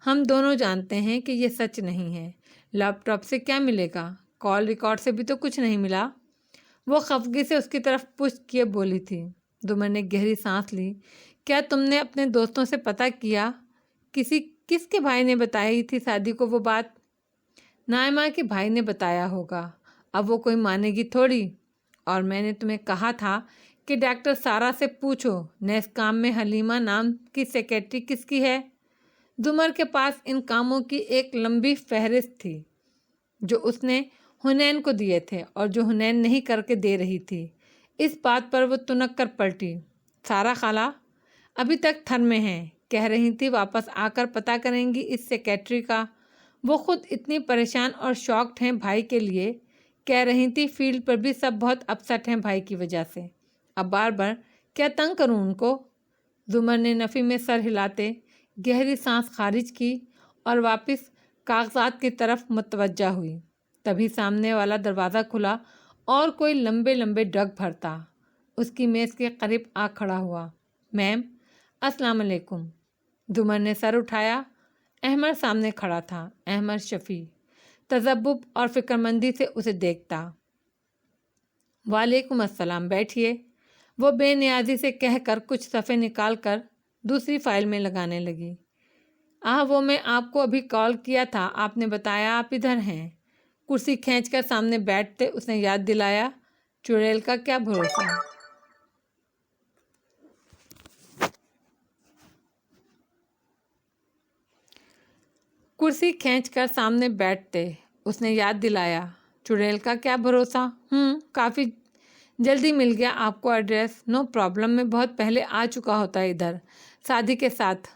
ہم دونوں جانتے ہیں کہ یہ سچ نہیں ہے۔ لیپ ٹاپ سے کیا ملے گا؟ کال ریکارڈ سے بھی تو کچھ نہیں ملا۔ وہ خفگی سے اس کی طرف پشت کیے بولی تھی۔ زمر نے گہری سانس لی۔ کیا تم نے اپنے دوستوں سے پتہ کیا کس کے بھائی نے بتائی تھی سعدی کو وہ بات؟ نائمہ کے بھائی نے بتایا ہوگا، اب وہ کوئی مانے گی تھوڑی۔ اور میں نے تمہیں کہا تھا کہ ڈاکٹر سارا سے پوچھو نیس کام میں حلیمہ نام کی سیکرٹری کس کی ہے۔ زمر کے پاس ان کاموں کی ایک لمبی فہرست تھی جو اس نے حنین کو دیے تھے اور جو حنین نہیں کر کے دے رہی تھی۔ اس بات پر وہ تنک کر پلٹی۔ سارا خالہ ابھی تک تھر میں ہیں، کہہ رہی تھی واپس آ کر پتہ کریں گی اس سیکرٹری کا۔ وہ خود اتنی پریشان اور شاکڈ ہیں بھائی کے لیے، کہہ رہی تھی فیلڈ پر بھی سب بہت اپسٹ ہیں بھائی کی وجہ سے۔ اب بار بار کیا تنگ کروں ان کو؟ زمر نے نفی میں سر ہلاتے گہری سانس خارج کی اور واپس کاغذات کی طرف متوجہ ہوئی۔ تبھی سامنے والا دروازہ کھلا اور کوئی لمبے لمبے ڈگ بھرتا اس کی میز کے قریب آ کھڑا ہوا۔ میم، السلام علیکم۔ زمر نے سر اٹھایا۔ احمد سامنے کھڑا تھا۔ احمد شفیع تذبذب اور فکرمندی سے اسے دیکھتا۔ وعلیکم السلام، بیٹھیے، وہ بے نیازی سے کہہ کر کچھ صفحے نکال کر دوسری فائل میں لگانے لگی۔ وہ میں آپ کو ابھی کال کیا تھا، آپ نے بتایا آپ ادھر ہیں۔ کرسی کھینچ کر سامنے بیٹھتے اس نے یاد دلایا، چڑیل کا کیا بھروسہ۔ کرسی کھینچ کر سامنے بیٹھتے اس نے یاد دلایا، چڑیل کا کیا بھروسہ۔ کافی جلدی مل گیا آپ کو ایڈریس۔ نو پرابلم، میں بہت پہلے آ چکا ہوتا ہے ادھر سعدی کے ساتھ۔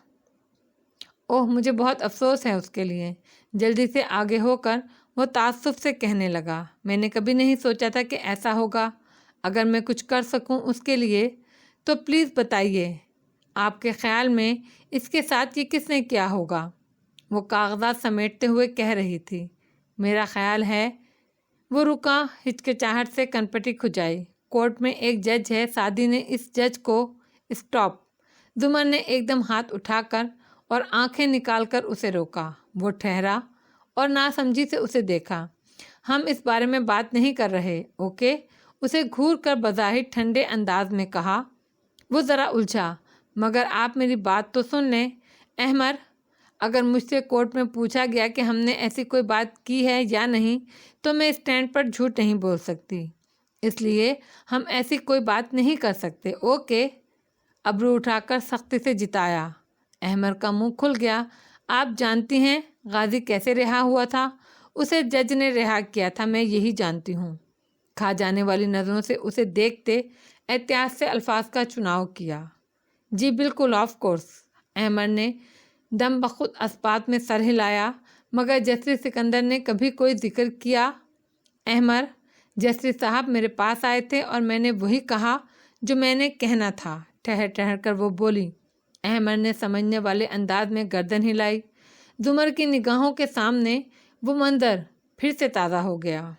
اوہ، مجھے بہت افسوس ہے اس کے لیے۔ جلدی سے آگے ہو کر وہ تعصب سے کہنے لگا، میں نے کبھی نہیں سوچا تھا کہ ایسا ہوگا۔ اگر میں کچھ کر سکوں اس کے لیے تو پلیز بتائیے۔ آپ کے خیال میں اس کے ساتھ یہ کس نے کیا ہوگا؟ وہ کاغذات سمیٹتے ہوئے کہہ رہی تھی۔ میرا خیال ہے، وہ رکا، ہچکچاہٹ سے کنپٹی کھجائی۔ کورٹ میں ایک جج ہے، سعدی نے اس جج کو اسٹاپ۔ زمر نے ایک دم ہاتھ اٹھا کر اور آنکھیں نکال کر اسے روکا۔ وہ ٹھہرا اور ناسمجھی سے اسے دیکھا۔ ہم اس بارے میں بات نہیں کر رہے، اوکے؟ اسے گھور کر بظاہر ٹھنڈے انداز میں کہا۔ وہ ذرا الجھا، مگر آپ میری بات تو سن لیں۔ احمد، اگر مجھ سے کورٹ میں پوچھا گیا کہ ہم نے ایسی کوئی بات کی ہے یا نہیں تو میں اسٹینڈ پر جھوٹ نہیں بول سکتی، اس لیے ہم ایسی کوئی بات نہیں کر سکتے، اوکے؟ ابرو اٹھا کر سختی سے جتایا۔ احمد کا منہ کھل گیا۔ آپ جانتی ہیں غازی کیسے رہا ہوا تھا؟ اسے جج نے رہا کیا تھا، میں یہی جانتی ہوں۔ کھا جانے والی نظروں سے اسے دیکھتے احتیاط سے الفاظ کا چناؤ کیا۔ جی بالکل، آف کورس۔ احمد نے دم بخود اثبات میں سر ہلایا، مگر جسٹس سکندر نے کبھی کوئی ذکر کیا؟ احمد، جسٹس صاحب میرے پاس آئے تھے اور میں نے وہی کہا جو میں نے کہنا تھا۔ ٹھہر کر وہ بولی۔ احمد نے سمجھنے والے انداز میں گردن ہلائی۔ زمر کی نگاہوں کے سامنے وہ منظر پھر سے تازہ ہو گیا۔